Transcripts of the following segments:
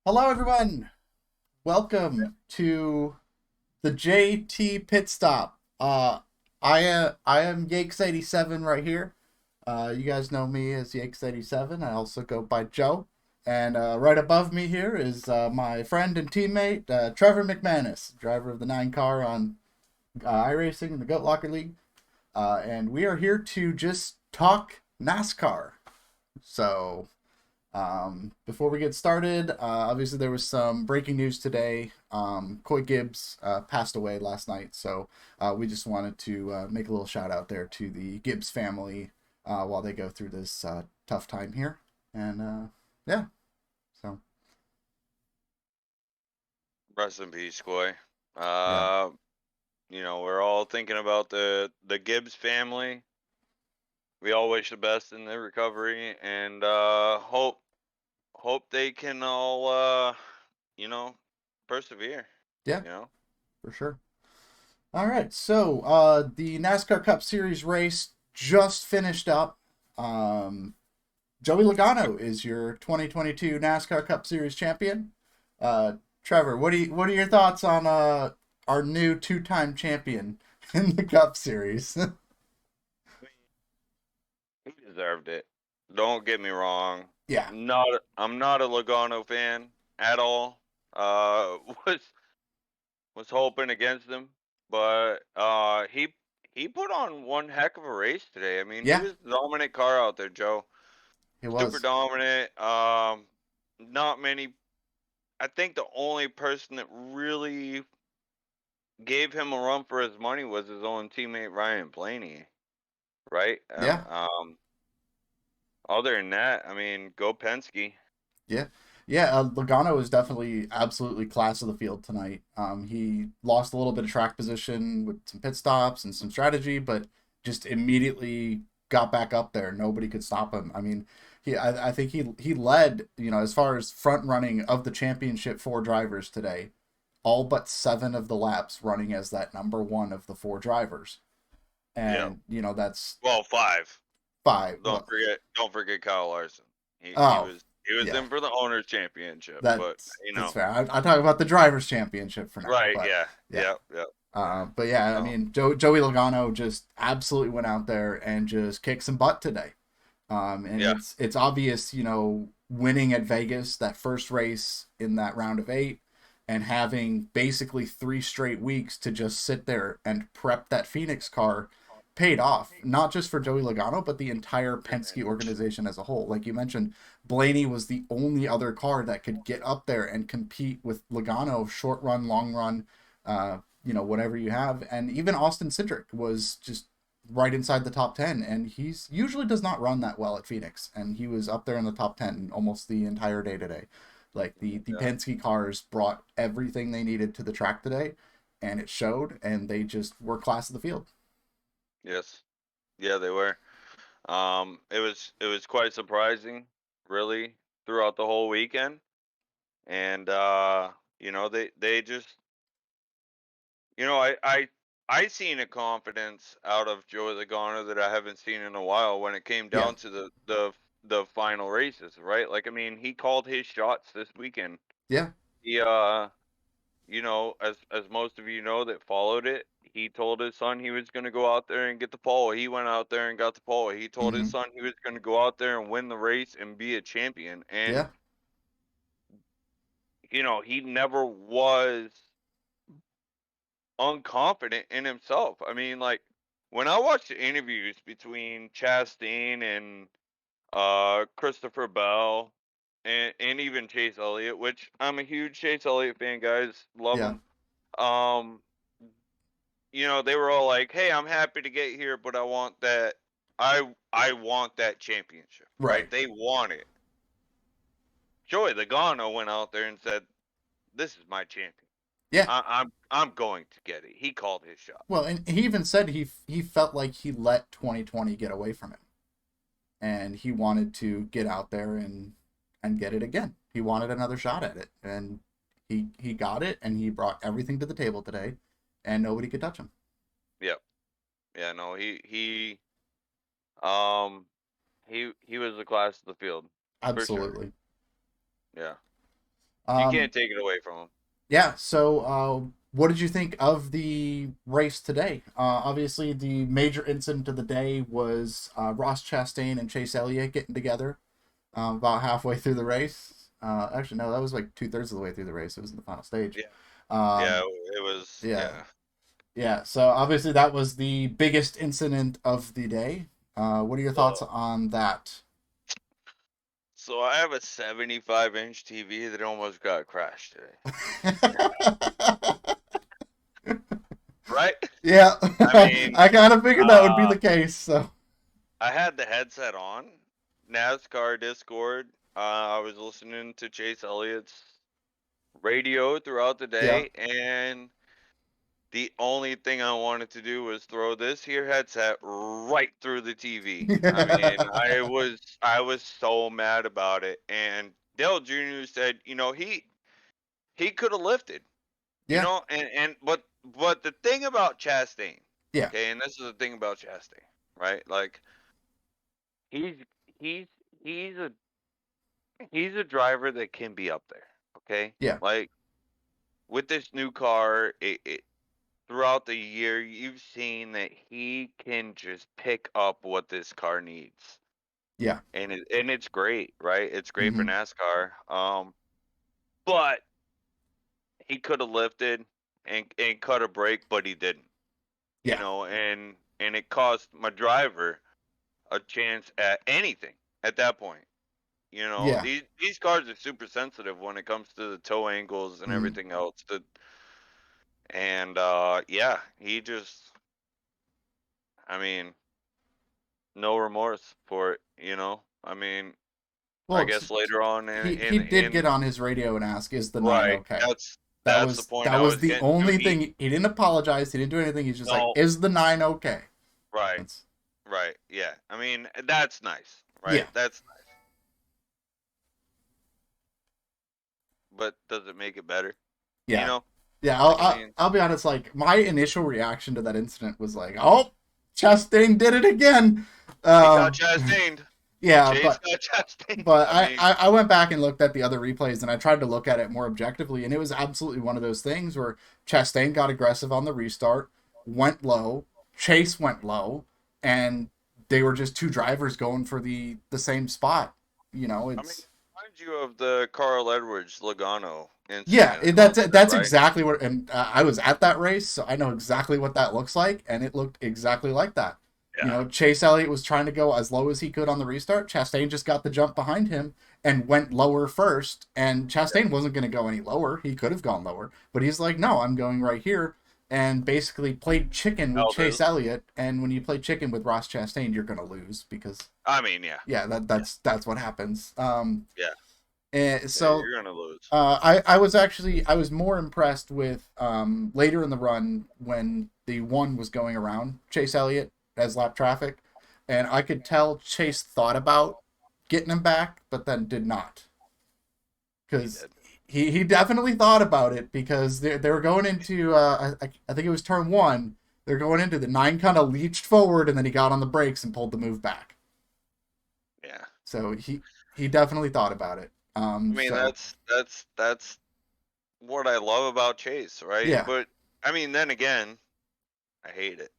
Hello, everyone. Welcome to the J-T Pitstop. I am Yakes87 right here. You guys know me as Yakes87. I also go by Joe. And right above me here is my friend and teammate Trevor McManus, driver of the 9 car on iRacing in the Goat Locker League. And we are here to just talk NASCAR. So before we get started, obviously there was some breaking news today. Coy Gibbs passed away last night, so we just wanted to make a little shout out there to the Gibbs family while they go through this tough time here. And yeah, so Rest in peace, Coy. yeah, Uh, we're all thinking about the Gibbs family. We all wish the best in their recovery, and hope they can all you know, persevere. yeah, You know, for sure. All right, so the NASCAR Cup Series race just finished up. Um, Joey Logano is your 2022 NASCAR Cup Series champion. Uh, Trevor, what are your thoughts on our new two-time champion in the Cup Series? he deserved it. Don't get me wrong. Yeah, I'm not a Logano fan at all. Uh, was was hoping against him, but he put on one heck of a race today. I mean, he yeah, was the dominant car out there, Joe. it Super was. dominant. Not many. I think the only person that really gave him a run for his money was his own teammate Ryan Blaney, right? Yeah, Other than that, I mean, go Penske. yeah, yeah. Logano is definitely absolutely class of the field tonight. He lost a little bit of track position with some pit stops and some strategy, but just immediately got back up there. Nobody could stop him. I mean, I think he led, as far as front running of the championship four drivers today, all but 7 of the laps running as that number one of the four drivers. Yeah. And, that's Well, five. five. Don't forget Kyle Larson. He Oh, was he was yeah, in for the owners championship, but that's fair. I talk about the drivers championship for now, right, but yeah, yeah. yep, yep. But yeah, I No, mean, Joey Logano just absolutely went out there and just kicked some butt today. And yeah, it's obvious, winning at Vegas, that first race in that round of 8, and having basically 3 straight weeks to just sit there and prep that Phoenix car paid off, not just for Joey Logano, but the entire Penske organization as a whole. Like you mentioned, Blaney was the only other car that could get up there and compete with Logano, short run, long run, whatever you have. And even Austin Cindric was just right inside the top 10, and he's usually does not run that well at Phoenix, and he was up there in the top 10 almost the entire day today. Like the yeah, Penske cars brought everything they needed to the track today, and it showed, and they just were class of the field. yes, yeah, they were. It was quite surprising, really, throughout the whole weekend, and they just, I seen a confidence out of Joey Logano that I haven't seen in a while when it came Yeah, down to the final races, right? Like, I mean, he called his shots this weekend. yeah. He as most of you know that followed it, he told his son he was going to go out there and get the pole. He went out there and got the pole. He told his Mm-hmm. son he was going to go out there and win the race and be a champion. And Yeah, he never was unconfident in himself. I mean, like, when I watch the interviews between Chastain and Christopher Bell and even Chase Elliott, which I'm a huge Chase Elliott fan, guys, love yeah, him. Um, they were all like, "Hey, I'm happy to get here, but I want that. I want that championship, right. right? They want it." Joey Logano went out there and said, "This is my champion. Yeah. I'm going to get it." He called his shot. Well, and he even said he felt like he let 2020 get away from him, and he wanted to get out there and get it again. He wanted another shot at it, and he got it, and he brought everything to the table today, and nobody could touch him. Yep. Yeah. No. Um he was the class of the field for sure. Absolutely. Yeah. You Um, can't take it away from him. yeah. So, what did you think of the race today? Obviously, the major incident of the day was Ross Chastain and Chase Elliott getting together about halfway through the race. Actually, no, that was like 2/3 of the way through the race. It was in the final stage. Yeah, yeah, Um, it was. yeah, Yeah. yeah. So obviously, that was the biggest incident of the day. What are your thoughts Oh. on that? So I have a 75-inch TV that almost got crashed today. Right? Yeah, I mean, I kind of figured that would be uh, the case. So I had the headset on, NASCAR Discord. I was listening to Chase Elliott's radio throughout the yeah, day, and the only thing I wanted to do was throw this here headset right through the TV. I mean, I was so mad about it. And Dale Jr. said, he could have lifted, yeah, but the thing about Chastain, yeah, okay, and this is the thing about Chastain, right? Like he's he's he's a he's a driver that can be up there, okay? yeah, Like with this new car, it throughout the year, you've seen that he can just pick up what this car needs, yeah. and it's great, right? It's great for Hmm. NASCAR. But he could have lifted and cut a brake, but he didn't. Yeah, And it cost my driver a chance at anything at that point. yeah. These cars are super sensitive when it comes to the toe angles and Hmm. everything else. And yeah, he just, I mean, no remorse for it. I mean, I Well, guess later on he did get on his radio and ask, "Is the nine right, okay?" that's the point That I was was the getting to. only He thing. He didn't apologize. He didn't do anything. He's just like, No, "Is the nine okay?" right, That's right, yeah. I mean, that's nice, yeah, right? That's nice. But does it make it better? You yeah, know, yeah. like I mean, I'll be honest. Like my initial reaction to that incident was like, "Oh, Chastain did it again." he got Um, chastained. yeah, Chase got chastained. but I mean, I went back and looked at the other replays and I tried to look at it more objectively, and it was absolutely one of those things where Chastain got aggressive on the restart, went low, Chase went low, and they were just two drivers going for the same spot. You know, I mean, it's reminds you of the Carl Edwards Logano yeah, incident a little bit, that's right? exactly what. And I was at that race, so I know exactly what that looks like, and it looked exactly like that. You Yeah, know, Chase Elliott was trying to go as low as he could on the restart. Chastain just got the jump behind him and went lower first. And Chastain wasn't going to go any lower. He could have gone lower, but he's like, no, I'm going right here. And basically played chicken with Chase Aldous. Elliott. And when you play chicken with Ross Chastain, you're going to lose because I mean, yeah, yeah, yeah, that's what happens. yeah, And yeah. so You're gonna lose. I was more impressed with later in the run when the one was going around Chase Elliott as lap traffic, and I could tell Chase thought about getting him back, but then did not He because did. he definitely thought about it because they were going into I think it was turn one. They're going into the nine kind of leached forward and then he got on the brakes and pulled the move back. Yeah. So he definitely thought about it. I mean, So that's what I love about Chase, right? yeah, But I mean, then again, I hate it.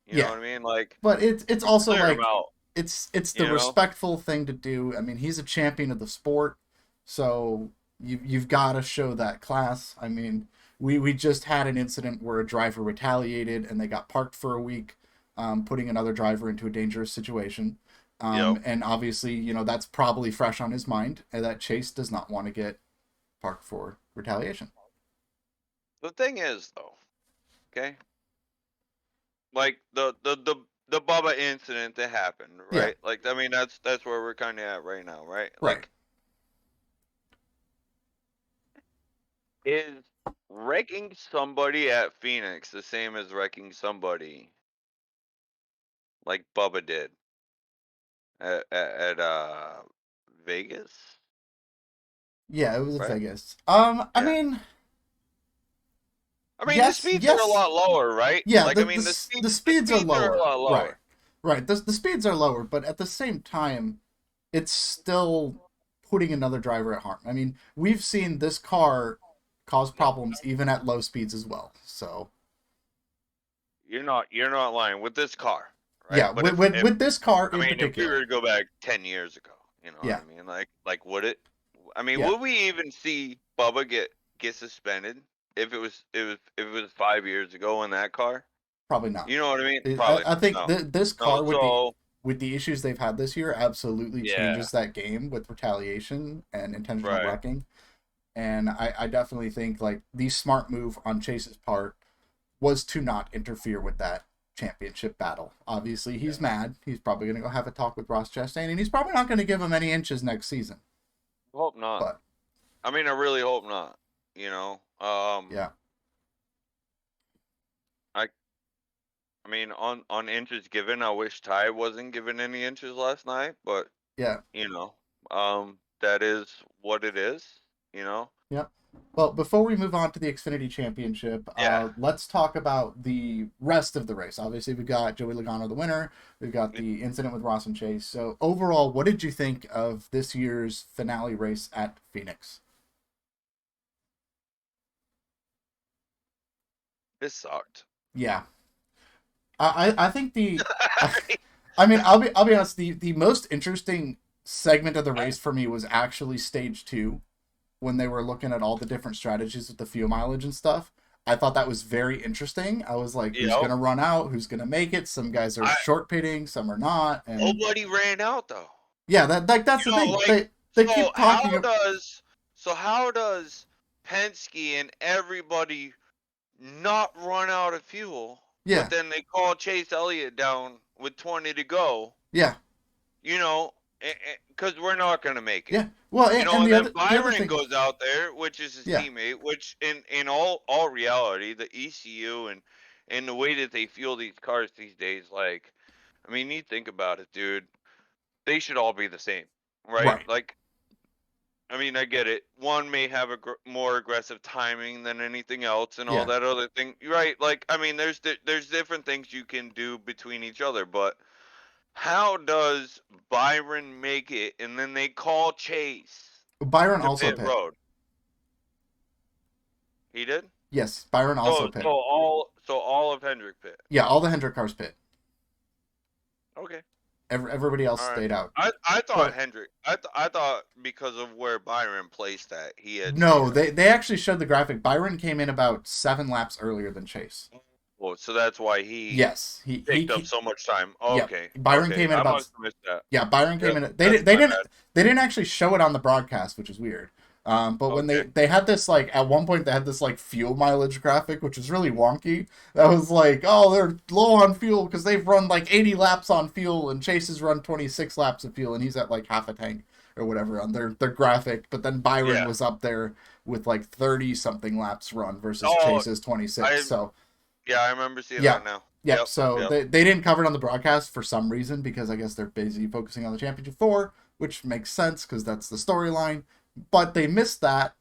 You know yeah. what I mean? Like, But it's also clear him like out. it's the You know? respectful thing to do. I mean, he's a champion of the sport, so you've got to show that class. I mean, we just had an incident where a driver retaliated and they got parked for a week, putting another driver into a dangerous situation. Yep. And obviously, you know, that's probably fresh on his mind, and that Chase does not want to get parked for retaliation. The thing is, though, okay, like the Bubba incident that happened, Yeah, right? Like, I mean, that's where we're kind of at right now, right? right. Like, is wrecking somebody at Phoenix the same as wrecking somebody like Bubba did at Vegas? Yeah, it was a Right? Vegas. I Yeah. mean, I mean, the yes, speeds are a yes, lot lower, right? yeah, Like, I mean, the the speeds the speeds are speeds are a lower. lot Right. lower. Right. The speeds are lower, but at the same time, it's still putting another driver at harm. I mean, we've seen this car cause No, problems even at low speeds as well. So you're not lying with this car, right? yeah, But if with this car I in mean, if we were particular, to go back 10 years ago, you know what yeah, I mean? Like would it? I mean, yeah, would we even see Bubba get suspended if it was 5 years ago in that car? probably not. You know what I mean? Probably I not. think No, this no. car So with the issues they've had this year absolutely yeah, changes that game with retaliation and intentional right. wrecking. And I definitely think like the smart move on Chase's part was to not interfere with that championship battle. Obviously, he's Yeah. mad. He's probably going to go have a talk with Ross Chastain, and he's probably not going to give him any inches next season. Hope not. But I mean, I really hope not. You know, yeah, I I mean, on inches given, I wish Ty wasn't given any inches last night, but yeah, you know, that is what it is. You know. yeah. Well, before we move on to the Xfinity Championship, Yeah. let's talk about the rest of the race. Obviously, we've got Joey Logano, the winner. We've got the incident with Ross and Chase. So, overall, what did you think of this year's finale race at Phoenix? It sucked. Yeah, I think I mean, I'll be honest. The most interesting segment of the race for me was actually stage two, when they were looking at all the different strategies with the fuel mileage and stuff. I thought that was very interesting. I was like, You who's know, gonna run out? Who's gonna make it? Some guys are I short pitting, some are not, and nobody ran out though. yeah, that's the thing. Like They so keep talking. how does Penske and everybody not run out of fuel, but Yeah, then they call Chase Elliott down with 20 to go, yeah, you know, because we're not going to make it. yeah. Well, You know, and and then the other Byron thing, goes out there, which is his yeah, teammate, which in all reality, the ECU and the way that they fuel these cars these days, like, I mean, you think about it, dude, they should all be the same, right? right, Like, I mean, I get it. One may have a more aggressive timing than anything else, and all yeah. that other thing. Right? Like, I mean, there's different things you can do between each other, but how does Byron make it, and then they call Chase Byron to also pit pit. road? He did. Yes, Byron also pit. So all of Hendrick pit. Yeah, all the Hendrick cars pit. Okay. Everybody else All right. stayed out. I thought But Hendrick. I thought because of where Byron placed that, he had stayed no, out. they actually showed the graphic. Byron came in about 7 laps earlier than Chase. Well, so that's why he Yes, picked up so much time. yeah. Okay, Byron okay. came in I about must have missed that. yeah. Byron came Yep, in. that's my bad. They didn't actually show it on the broadcast, which is weird. But when Okay. they had this like at one point they had this like fuel mileage graphic, which is really wonky. That was like, oh, they're low on fuel because they've run like 80 laps on fuel, and Chase has run 26 laps of fuel, and he's at like half a tank or whatever on their graphic. But then Byron Yeah. was up there with like 30 something laps run versus Oh, Chase's 26. I So yeah, I remember seeing yeah. that now. Yep. Yep, So yep. they didn't cover it on the broadcast for some reason because I guess they're busy focusing on the championship four, which makes sense because that's the storyline. But they missed that.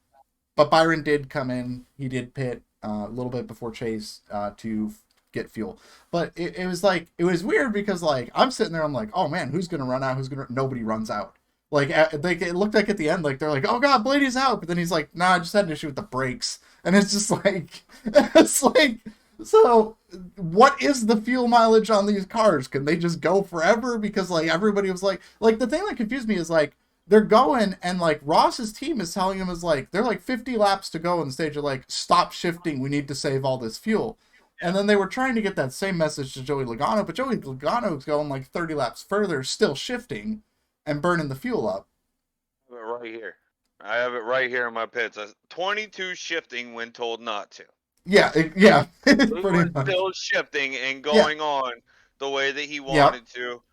But Byron did come in. He did pit a little bit before Chase to get fuel. But it was like it was weird because like I'm sitting there, I'm like, oh man, who's gonna run out? Who's gonna? Nobody runs out. Like it looked like at the end, like they're like, oh god, Blady's out. But then he's like, nah, I just had an issue with the brakes, and it's just like it's like so. What is the fuel mileage on these cars? Can they just go forever? Because like everybody was like the thing that confused me is like they're going and like Ross's team is telling him is like they're like 50 laps to go on the stage. They're like, stop shifting. We need to save all this fuel. And then they were trying to get that same message to Joey Logano, but Joey Logano's going like 30 laps further, still shifting and burning the fuel up. I have it right here. I have it right here in my pits. 22 shifting when told not to. Yeah, yeah, He pretty was much. still shifting and Yeah, going on the way that he yeah, wanted to.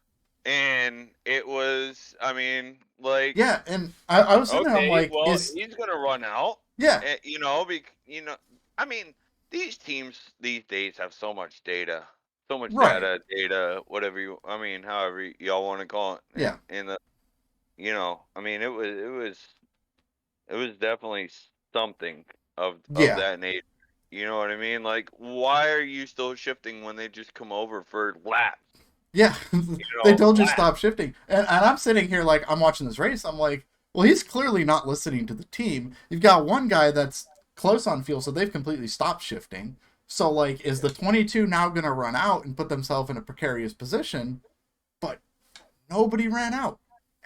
And it was, I mean, like, yeah. And I was sitting there, I'm okay, like, well, is he's gonna run out. yeah, You know, I mean, these teams these days have so much right, data, whatever I mean, however y'all want to call it, yeah, and I mean, it was definitely something of yeah, that nature. You know what I mean? Like, why are you still shifting when they just come over for laps? yeah. You They know, told you laps. stop shifting, and I'm sitting here like I'm watching this race. I'm like, Well, he's clearly not listening to the team. You've got one guy that's close on fuel, so they've completely stopped shifting. So, like, is Yeah. the 22 now going to run out and put themselves in a precarious position? But nobody ran out.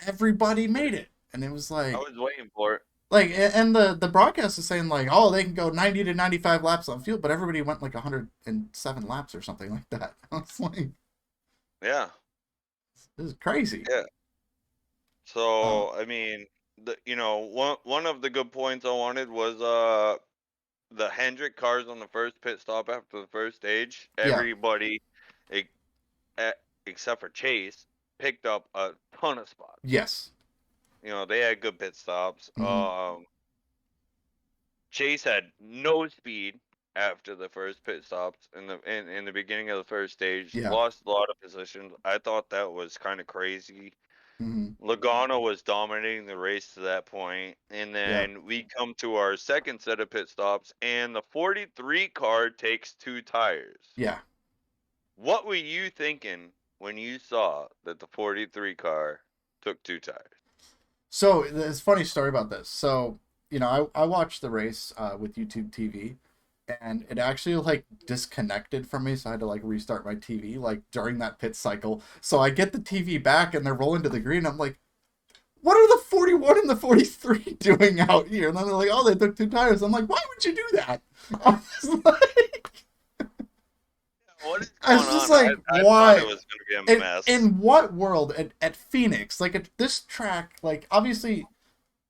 Everybody made it. And it was I like, was waiting for it. and the broadcast is saying, like, oh, they can go 90 to 95 laps on field, but everybody went like 107 laps or something like that. I was like, Yeah. this is crazy. Yeah. Uh, So I mean, one of the good points I wanted was the Hendrick cars on the first pit stop after the first stage. yeah. Everybody, e- e- except for Chase, picked up a ton of spots. Yes. They had good pit stops. Hmm. Chase had no speed after the first pit stops in the beginning of the first stage. Yeah. Lost a lot of positions. I thought that was kind of crazy. Hmm. Logano was dominating the race to that point, and Yeah. then we come to our second set of pit stops, and the 43 car takes 2 tires. Yeah. What were you thinking when you saw that the 43 car took 2 tires? So there's a funny story about this. So, I watched the race with YouTube TV, and it actually like disconnected from me, so I had to like restart my TV like during that pit cycle. So I get the TV back and they're rolling to the green. I'm like, what are the 41 and the 43 doing out here? And then they're like, oh, they took 2 tires. I'm like, why would you do that? I was like, What is I going was just on? like, I thought it why? was going to be a In mess. in what world at Phoenix, like at this track, like obviously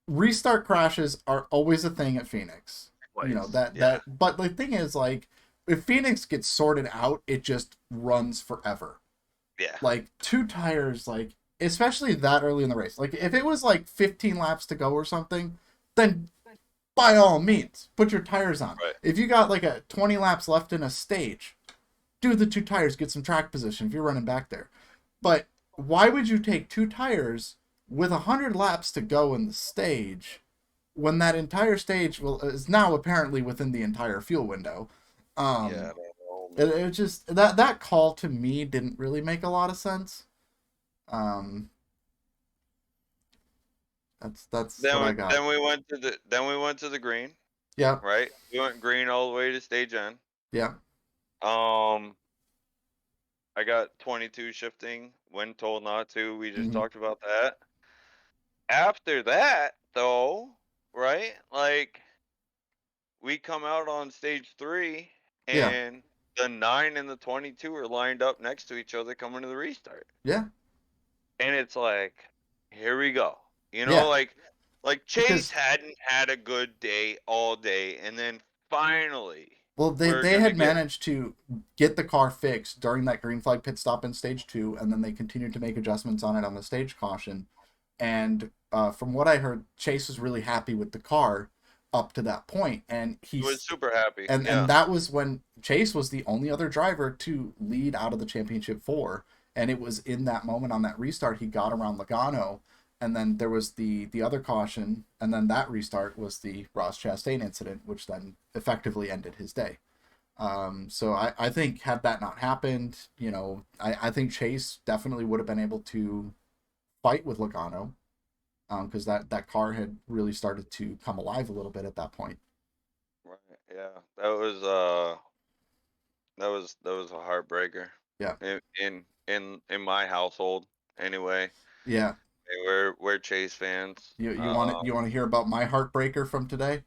restart crashes are always a thing at Phoenix. Twice. Yeah. That but the thing is like if Phoenix gets sorted out, it just runs forever. Yeah. Like 2 tires, like especially that early in the race. Like if it was like 15 laps to go or something, then by all means, put your tires on. Right. If you got like a 20 laps left in a stage, do the 2 tires, get some track position if you're running back there. But why would you take 2 tires with 100 laps to go in the stage when that entire stage is now apparently within the entire fuel window? Yeah. Um, I don't know, it man. just that call to me didn't really make a lot of sense. Um, that's what I got. Then we went to the green. Yeah, Right. We went green all the way to stage N. yeah, Um, I got 22 shifting when told not to. We just hmm, talked about that. After that, though, right? Like we come out on stage 3 yeah, and the 9 and the 22 are lined up next to each other coming to the restart. yeah, And it's like, here we go. yeah. Like Chase Because hadn't had a good day all day, and then finally well, we're they gonna had get managed to get the car fixed during that green flag pit stop in stage two, and then they continued to make adjustments on it on the stage caution. And from what I heard, Chase was really happy with the car up to that point, and he was he's super happy. and Yeah. that was when Chase was the only other driver to lead out of the championship four, and it was in that moment on that restart he got around Logano, and then there was the other caution, and then that restart was the Ross Chastain incident, which then effectively ended his day. So I think had that not happened, I think Chase definitely would have been able to fight with Logano, because that car had really started to come alive a little bit at that point. Right. Yeah. That was a heartbreaker Yeah, in my household anyway. yeah. We're Chase fans. You want to hear about my heartbreaker from today?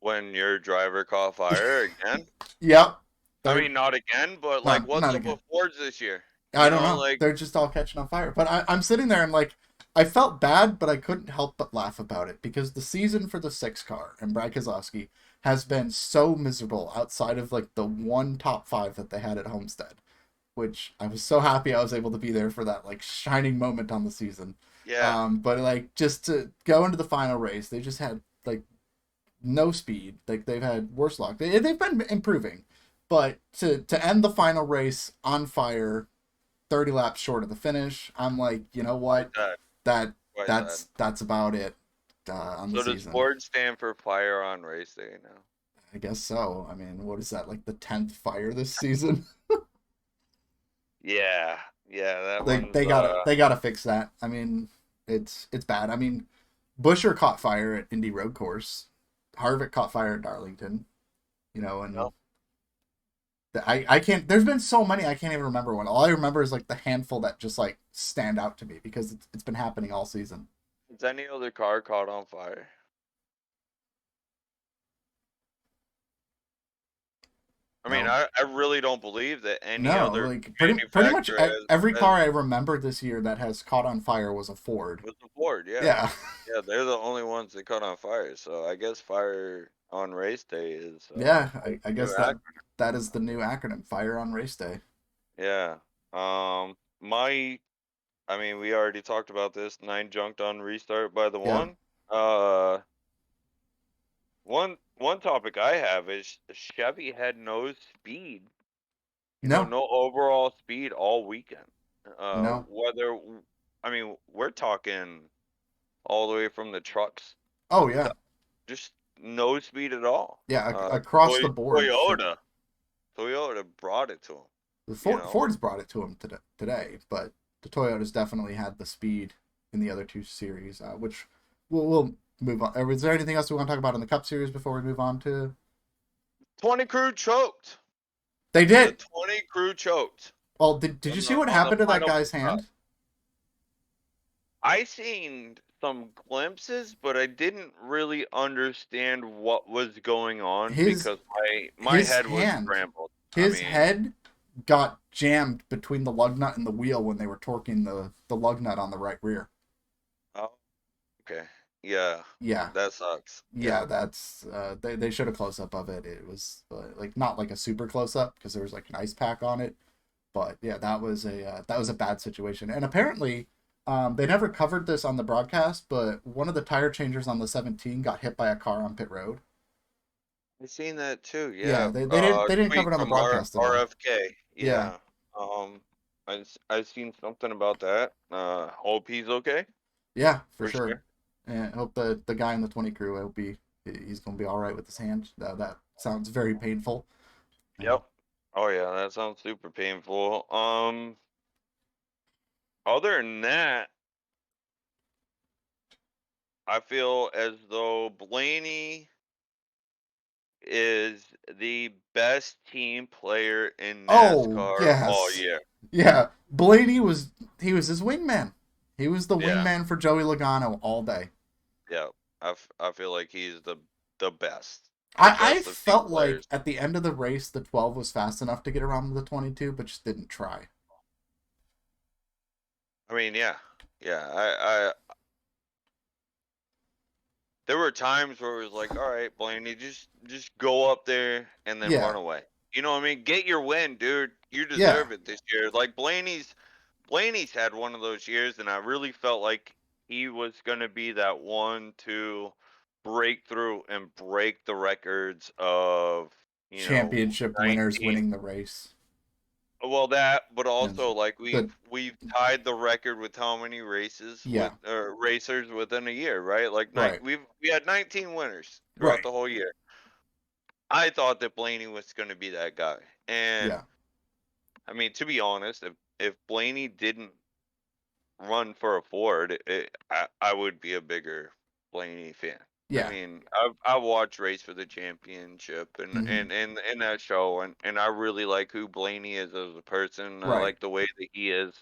When your driver caught fire again. Yep. I They're mean, not again, but like, not what's not up again. with Fords this year? I don't know. Like They're just all catching on fire. But I'm sitting there and like I felt bad, but I couldn't help but laugh about it because the season for the six car and Brad Keselowski has been so miserable outside of like the one top five that they had at Homestead, which I was so happy I was able to be there for that like shining moment on the season. yeah, But like just to go into the final race, they just had like no speed. Like they've had worse luck. They've been improving, but to end the final race on fire, 30 laps short of the finish, I'm like, you know quite what? sad, That quite sad. that's about it on the So does season. Ford stand for fire on race day now? I guess so. I mean, what is that like the 10th fire this season? Yeah, yeah, that they one's they gotta they gotta fix that. I mean, it's bad. I mean, Busher caught fire at Indy Road Course. Harvick caught fire at Darlington. You know, and No, I can't. There's been so many I can't even remember one. All I remember is like the handful that just like stand out to me because it's been happening all season. has any other car caught on fire? I mean, No, I really don't believe that any no, other like pretty much manufacturer every has car I remember this year that has caught on fire was a Ford. with the Ford. Yeah, Yeah, yeah, they're the only ones that caught on fire. So I guess fire on race day is yeah. I new guess acronym. that is the new acronym: Fire on Race Day. Yeah. My, I mean, we already talked about this. 9 junked on restart by the Yeah, one. Uh, one topic I have is Chevy had no speed. no, No overall speed all weekend. no. Whether I mean, we're talking all the way from the trucks Oh to yeah, just no speed at all. yeah. Across the board, sure. Toyota, Toyota brought it to them. The You know, Ford's brought it to him today, but the Toyotas definitely had the speed in the other two series, which we'll move on. Is there anything else we want to talk about in the Cup Series before we move on to? 20 crew choked. They The did. 20 crew choked Well, did you see what on the happened to that final guy's stop. hand? I seen some glimpses, but I didn't really understand what was going on His because my his head was hand, scrambled. I his mean, head got jammed between the lug nut and the wheel when they were torquing the lug nut on the right rear. oh, okay. Yeah, Yeah, that sucks. yeah, Yeah. that's they showed a close up of it. It was like not like a super close up because there was like an ice pack on it. But yeah, that was a bad situation. And apparently, they never covered this on the broadcast, but one of the tire changers on the 17 got hit by a car on pit road. I seen that too. Yeah, Yeah. they didn't Tweet cover it on the from broadcast at all. RFK. Yeah, Yeah. I seen something about that. Hope he's okay yeah, for for sure. sure. And I hope the guy in the 20 crew, I hope he's gonna be all right with his hand. That sounds very painful. And Yep. Oh yeah, that sounds super painful. Other than that, I feel as though Blaney is the best team player in oh NASCAR all yes, year. yeah, Blaney was he was his wingman. He was the Yeah. wingman for Joey Logano all day. Yeah, I feel like he's the best, the I best of team felt like players. at the end of the race, the 12 was fast enough to get around the 22, but just didn't try. I mean, yeah, yeah. There were times where it was like, all right, Blaney, just go up there and then Yeah, run away. You know what I mean? Get your win, dude. You yeah, deserve it this year. Like Blaney's had one of those years, and I really felt like he was gonna be that one to break through and break the records of championship winners 19. winning the race. Well, that, but And also like the we've tied the record with how many races yeah, with racers within a year, right? Like right, we had 19 winners throughout right, the whole year. I thought that Blaney was going to be that guy, and yeah, I mean, to be honest, if Blaney didn't run for a Ford, I would be a bigger Blaney fan. I yeah, mean, I've watched Race for the Championship and hmm and that show, and I really like who Blaney is as a person. I right, like the way that he is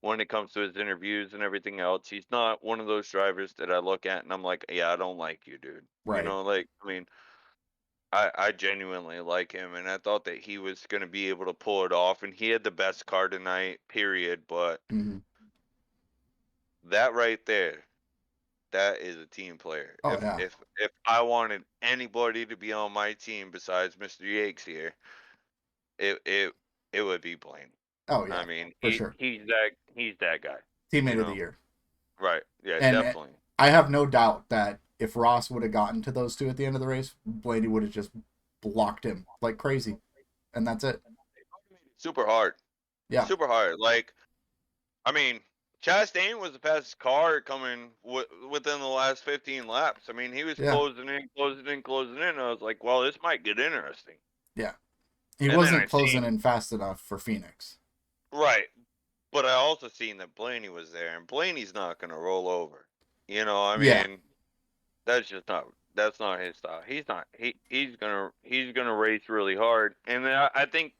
when it comes to his interviews and everything else. He's not one of those drivers that I look at and I'm like, yeah, I don't like you, dude. right, Like I mean, I genuinely like him, and I thought that he was going to be able to pull it off, and he had the best car tonight, period. But hmm that right there, that is a team player. oh yeah, If I wanted anybody to be on my team besides Mr. Yakes here, it it would be Blaine. oh I yeah, mean, for sure. he's that guy. You Teammate of the know, year. right? Yeah, And definitely. I have no doubt that if Ross would have gotten to those two at the end of the race, Blaney would have just blocked him like crazy, and that's it. Super hard, Yeah, super hard. Like, I mean, Chastain was the fastest car coming within the last 15 laps. I mean, he was yeah, closing in, closing in, closing in. I was like, well, this might get interesting. yeah. He And then wasn't I closing seen in fast enough for Phoenix. right, but I also seen that Blaney was there, and Blaney's not going to roll over. I Yeah, mean, that's not his style. He's gonna race really hard, and then I think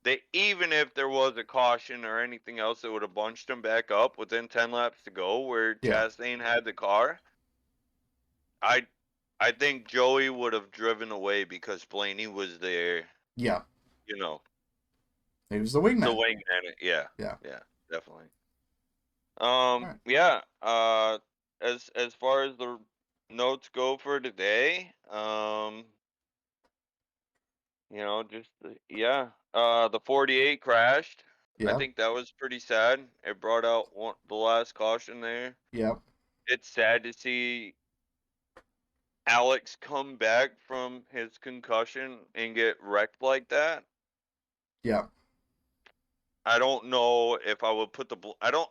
they, even if there was a caution or anything else that would have bunched him back up within 10 laps to go, where Yeah. Chastain had the car, I I think Joey would have driven away because Blaney was there. Yeah. You know, He was the the wingman. wingman. Yeah, Yeah. yeah, definitely. All right. Yeah. As far as the notes go for today, just yeah. The 48 crashed. I Yeah. think that was pretty sad. It brought out the last caution there. Yeah. It's sad to see Alex come back from his concussion and get wrecked like that. Yeah. I don't know if I would put I don't.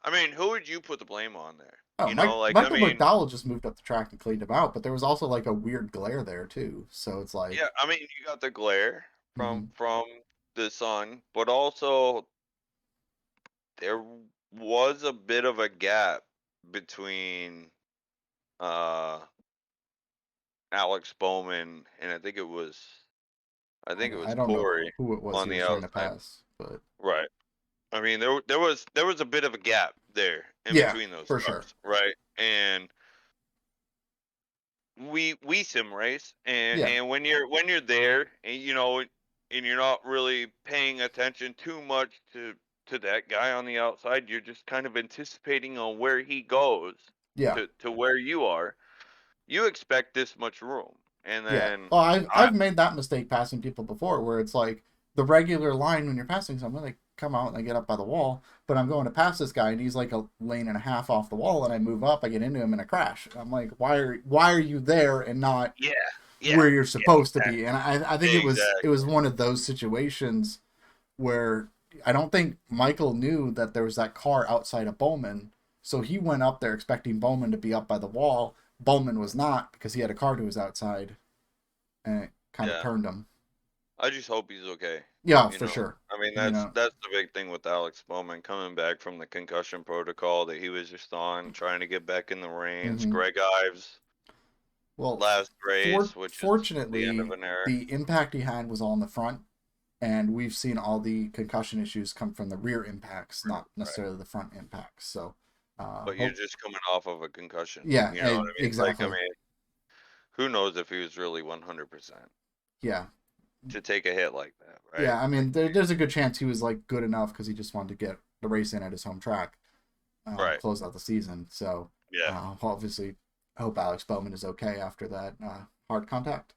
I mean, who would you put the blame on there? Oh, I Michael mean, McDowell just moved up the track and cleaned him out, but there was also like a weird glare there too. So it's like, yeah. I mean, you got the glare mhm. from the sun, but also there was a bit of a gap between uh Alex Bowman and I think it was I don't know Corey who it was on he the was trying to outside. pass, but Right. I mean, there was a bit of a gap there in yeah, between those for sure. cars, right? And we sim race, Yeah. and when you're there, and and you're not really paying attention too much to that guy on the outside, you're just kind of anticipating on where he goes Yeah. to where you are. You expect this much room, and Yeah. then Well, I I've made that mistake passing people before, where it's like the regular line when you're passing someone, they come out and they get up by the wall, but I'm going to pass this guy and he's like a lane and a half off the wall, and I move up, I get into him in a crash. I'm like, why are you there and not yeah, yeah, where you're yeah, supposed to be? exactly, And I think it was exactly. one of those situations where I don't think Michael knew that there was that car outside of Bowman, so he went up there expecting Bowman to be up by the wall. Bowman was not because he had a car to his outside, and it kind of Yeah, turned him. I just hope he's okay. Yeah, You for know, sure. I mean You know. that's the big thing with Alex Bowman coming back from the concussion protocol that he was just on, trying to get back in the reins. Hmm. Greg Ives Well, last race, which is the end of fortunately, an era. the impact he had was all in the front, and we've seen all the concussion issues come from the rear impacts, not Right. necessarily the front impacts. So, But you're hope. just coming off of a concussion. Yeah, You know what I mean? Like, I exactly. mean, who knows if he was really 100% Yeah, to take a hit like that, right? yeah. I Like, mean, there's a good chance he was like good enough because he just wanted to get the race in at his home track, right. close out the season. So, Yeah. obviously, I hope Alex Bowman is okay after that hard contact.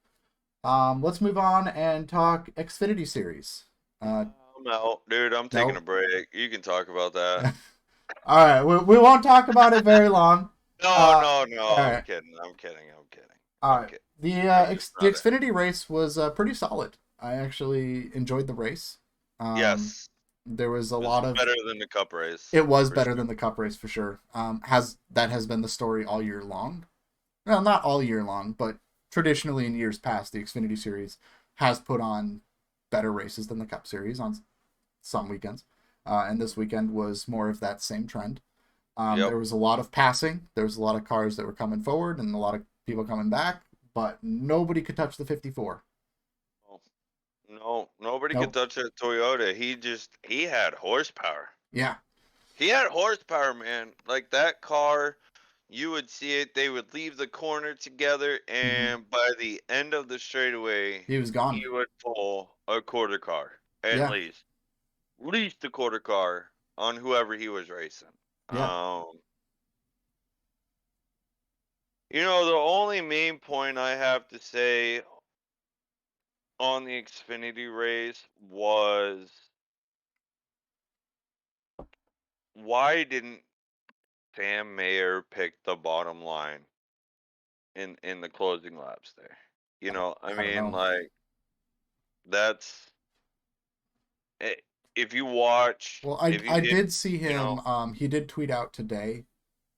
Let's move on and talk Xfinity Series. Uh, I'm out, dude. I'm taking a no. break. You can talk about that. All right, we won't talk about it very long. No, Uh, no, no. all I'm right, kidding. I'm kidding. I'm kidding. all I'm right. kidding. I'm just The not. Xfinity race was pretty solid. I actually enjoyed the race. Um, Yes, there was a it was lot of better than the Cup race it was for better sure. than the Cup race for sure. Has been the story all year long. Well, not all year long, but traditionally in years past, the Xfinity Series has put on better races than the Cup Series on some weekends, and this weekend was more of that same trend. Yep. There was a lot of passing. There was a lot of cars that were coming forward and a lot of people coming back, but nobody could touch the 54. Oh, no, nobody could Nope. touch that Toyota. He had horsepower. Yeah. He had horsepower, man. Like that car, you would see it. They would leave the corner together, Hmm. and by the end of the straightaway, He was gone. he would pull a quarter car at Yeah. least a quarter car on whoever he was racing. Yeah. Um, the only main point I have to say on the Xfinity race was, why didn't Sam Mayer pick the bottom line in the closing laps there? I I don't mean, know. like, that's eh, if you watch, Well, if you I if did see you him. know, He did tweet out today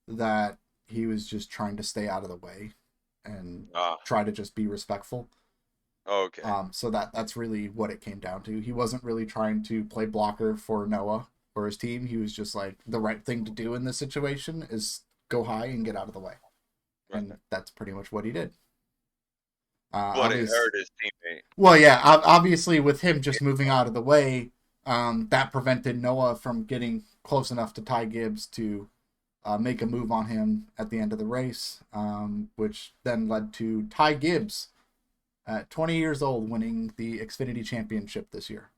that he was just trying to stay out of the way and ah, try to just be respectful. okay, So that's really what it came down to. He wasn't really trying to play blocker for Noah or his team. He was just like the right thing to do in this situation is go high and get out of the way. Right. and that's pretty much what he did. But it Obvious. hurt his teammate. Well, yeah, obviously with him just moving out of the way, that prevented Noah from getting close enough to Ty Gibbs to make a move on him at the end of the race, which then led to Ty Gibbs at 20 years old winning the Xfinity Championship this year.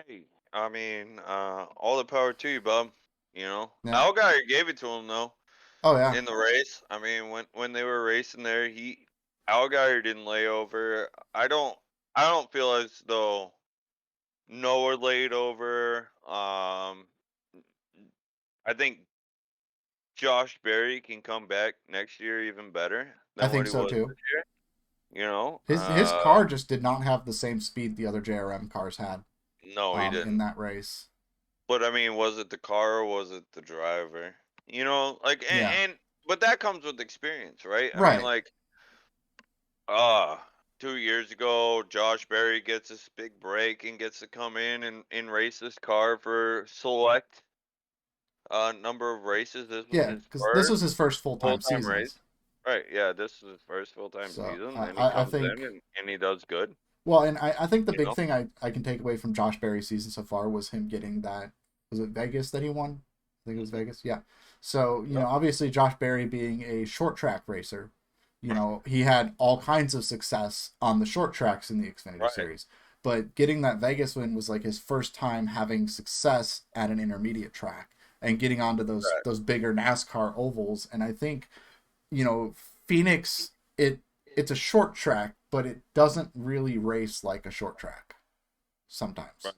Hey, I mean, all the power to you, bub. Yeah. Allgaier gave it to him though Oh yeah. in the race. I mean, when they were racing there, Allgaier didn't lay over. I don't feel as though Noah laid over. I think Josh Berry can come back next year even better I than what think he so was too. this year. You know, His car just did not have the same speed the other JRM cars had no, he in didn't. that race. But I mean, was it the car or was it the driver? Like, Yeah. but that comes with experience, right? I mean, Right. like, 2 years ago, Josh Berry gets this big break and gets to come in and race this car for select number of races. This was Yeah, his because this first was his first full time full-time race. seasons. Right, yeah, this is his first full-time So season, and he I comes think in and he does good, well, and I think the you big know? thing I can take away from Josh Berry's season so far was him getting that, was it Vegas that he won? I think it was Mhm. Vegas. Yeah. So, Yep. obviously Josh Berry being a short track racer, he had all kinds of success on the short tracks in the Xfinity Right, series. But getting that Vegas win was like his first time having success at an intermediate track and getting onto right, those bigger NASCAR ovals. And I think, you know, Phoenix, it's a short track, but it doesn't really race like a short track sometimes. right,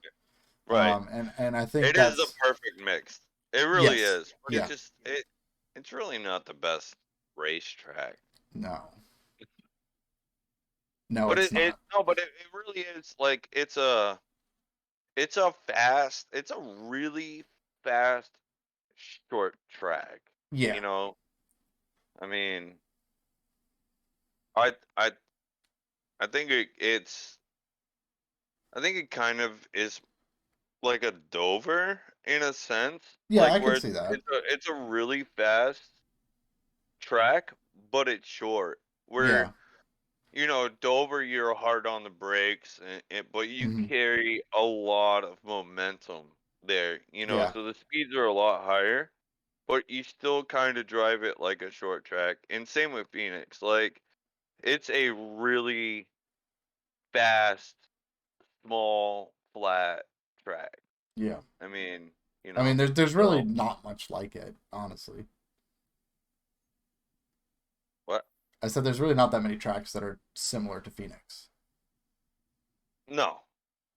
right. And I think It is the that's perfect mix. It really yes, is, but yeah, it's really not the best racetrack. no, no, But it's it not. no, but it really is like it's a really fast short track. Yeah, You know, I mean, I I I think I think it kind of is like a Dover in a sense, yeah, like I where could see that. it's a really fast track, but it's short. Where Yeah, Dover, you're hard on the brakes, but you hmm, carry a lot of momentum there. yeah, So the speeds are a lot higher, but you still kind of drive it like a short track. And same with Phoenix. Like it's a really fast, small, flat track. yeah. I mean, I mean, there's really so not much like it, honestly. what? I said there's really not that many tracks that are similar to Phoenix. No,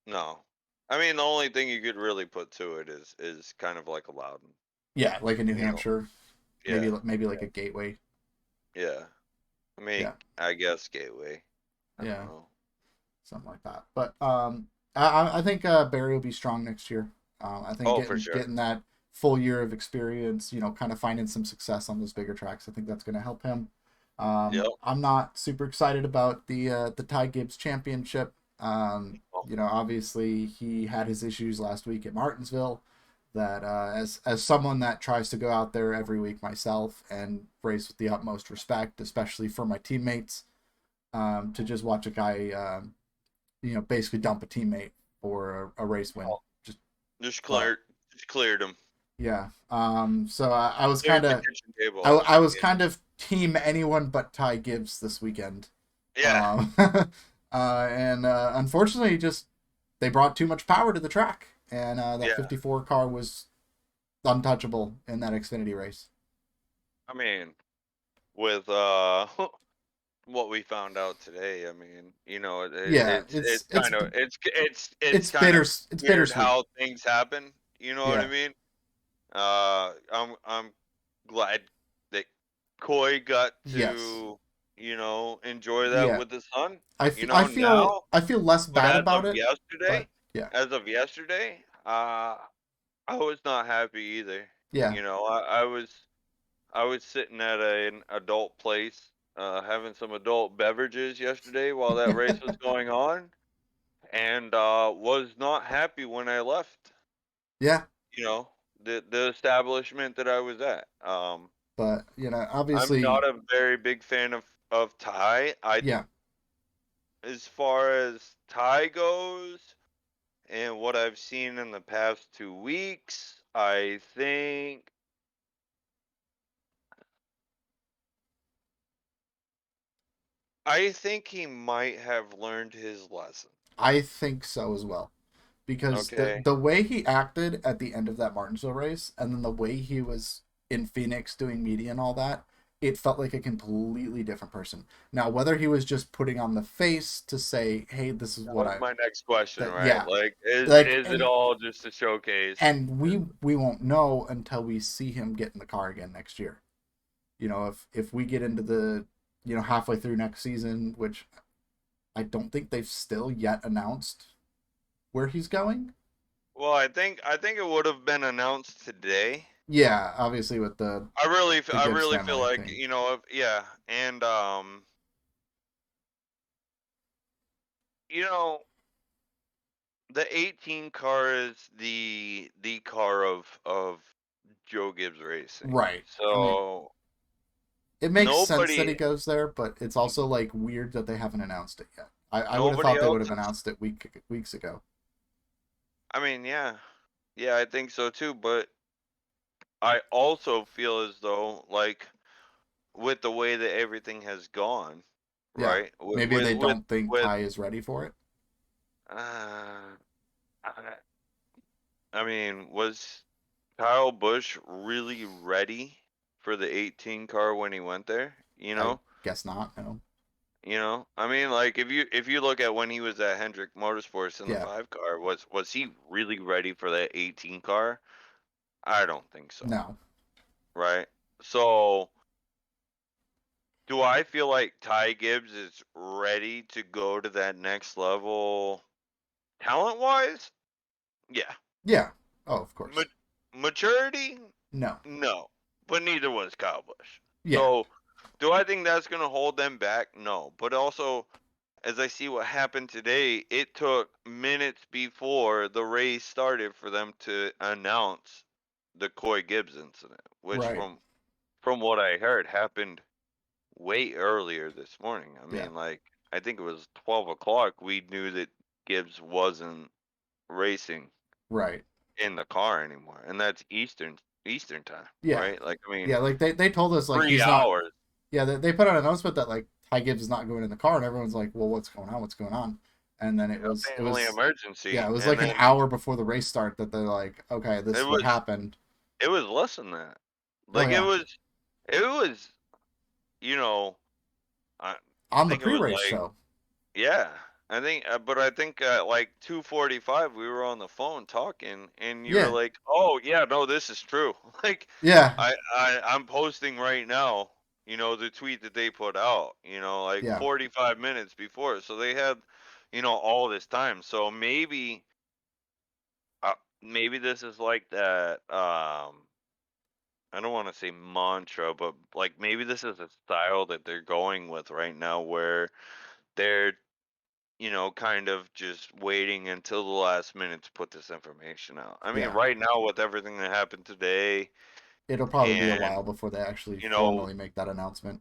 no. I mean, the only thing you could really put to it is kind of like a Loudon. Yeah, like a New You know, Hampshire, yeah, maybe like a Gateway. yeah. I mean, Yeah, I guess Gateway. I don't yeah, know. something like that. But I think Barry will be strong next year. I think Oh, for sure. getting that full year of experience, kind of finding some success on those bigger tracks, I think that's going to help him. Yep. I'm not super excited about the Ty Gibbs Championship. Well, Obviously he had his issues last week at Martinsville. That as someone that tries to go out there every week myself and race with the utmost respect, especially for my teammates, to just watch a guy basically dump a teammate for a race win. Just just uh, cleared him. yeah. So I was kind Cleared the of kitchen table. I was kind of team anyone but Ty Gibbs this weekend. Yeah. Um, and unfortunately, just they brought too much power to the track, and that Yeah. 54 car was untouchable in that Xfinity race. I mean, with what we found out today, I mean, Yeah, it's kind of it's it's kind of it's weird bittersweet. how things happen. You know what I Yeah, mean? I'm glad that Coy got yes, to enjoy that yeah. with his son. Now, I feel less but bad about it, but yeah, as of yesterday, I was not happy either. yeah. I was sitting at an adult place, having some adult beverages yesterday while that race was going on, and was not happy when I left. Yeah, You know, the establishment that I was at. But I'm not obviously, a very big fan of Ty. yeah, As far as Ty goes, and what I've seen in the past 2 weeks, I think he might have learned his lesson. I think so as well. Because Okay. the way he acted at the end of that Martinsville race, and then the way he was in Phoenix doing media and all that, it felt like a completely different person. Now, whether he was just putting on the face to say, "Hey, this is That what was I," my next question, that right? yeah, Like, is like is it all just a showcase? and we won't know until we see him get in the car again next year. If we get into the halfway through next season, which I don't think they've still yet announced where he's going. Well, I think it would have been announced today. Yeah, obviously with the I Gibbs really feel family like, thing. yeah, and you know, the 18 car is the car of Joe Gibbs Racing. Right. I mean, So it makes sense that he nobody goes there, but it's also like weird that they haven't announced it yet. I would have nobody thought they would else have is. announced it weeks ago. I mean, yeah, yeah, I think so too. But I also feel as though, like, with the way that everything has gone, Yeah. right? With Maybe with they with, don't think with Ty is ready for it. uh, I I mean, was Kyle Busch really ready for the 18 car when he went there? I guess not. No. I mean, like, if you look at when he was at Hendrick Motorsports in the Yeah. 5 car, was he really ready for that 18 car? I don't think so, No. right? So, do I feel like Ty Gibbs is ready to go to that next level talent wise? Yeah. Yeah. Oh, of Ma- course. Maturity? No. No. But neither was Kyle Busch. Yeah. So, do I think that's going to hold them back? No. But also, as I see what happened today, it took minutes before the race started for them to announce the Coy Gibbs incident, which Right. from what I heard happened way earlier this morning. I Yeah. mean, like, I think it was 12 o'clock. We knew that Gibbs wasn't racing Right. in the car anymore, and that's Eastern time, Yeah. right? Like, I mean, Yeah. Like they told us like three he's not. hours. Yeah. They put out an announcement that like Ty Gibbs is not going in the car, and everyone's like, "Well, what's going on? What's going on?" And then it Family was yeah, emergency, it was and like an then hour before the race start that they're like, "Okay, this it is what was happened." it was less than that. Oh Like, yeah, it was you know I on the think it was pre-race like, show. yeah, but I think at like 2:45 we were on the phone talking, and you were Yeah. like, "Oh yeah, no, this is true." Like, Yeah. I'm posting right now, the tweet that they put out, like Yeah. 45 minutes before, so they had, all this time. So maybe this is like that. I don't want to say mantra, but like maybe this is a style that they're going with right now, where they're kind of just waiting until the last minute to put this information out. I mean, Yeah. right now with everything that happened today, It'll probably be a and while before they actually you know, formally make that announcement.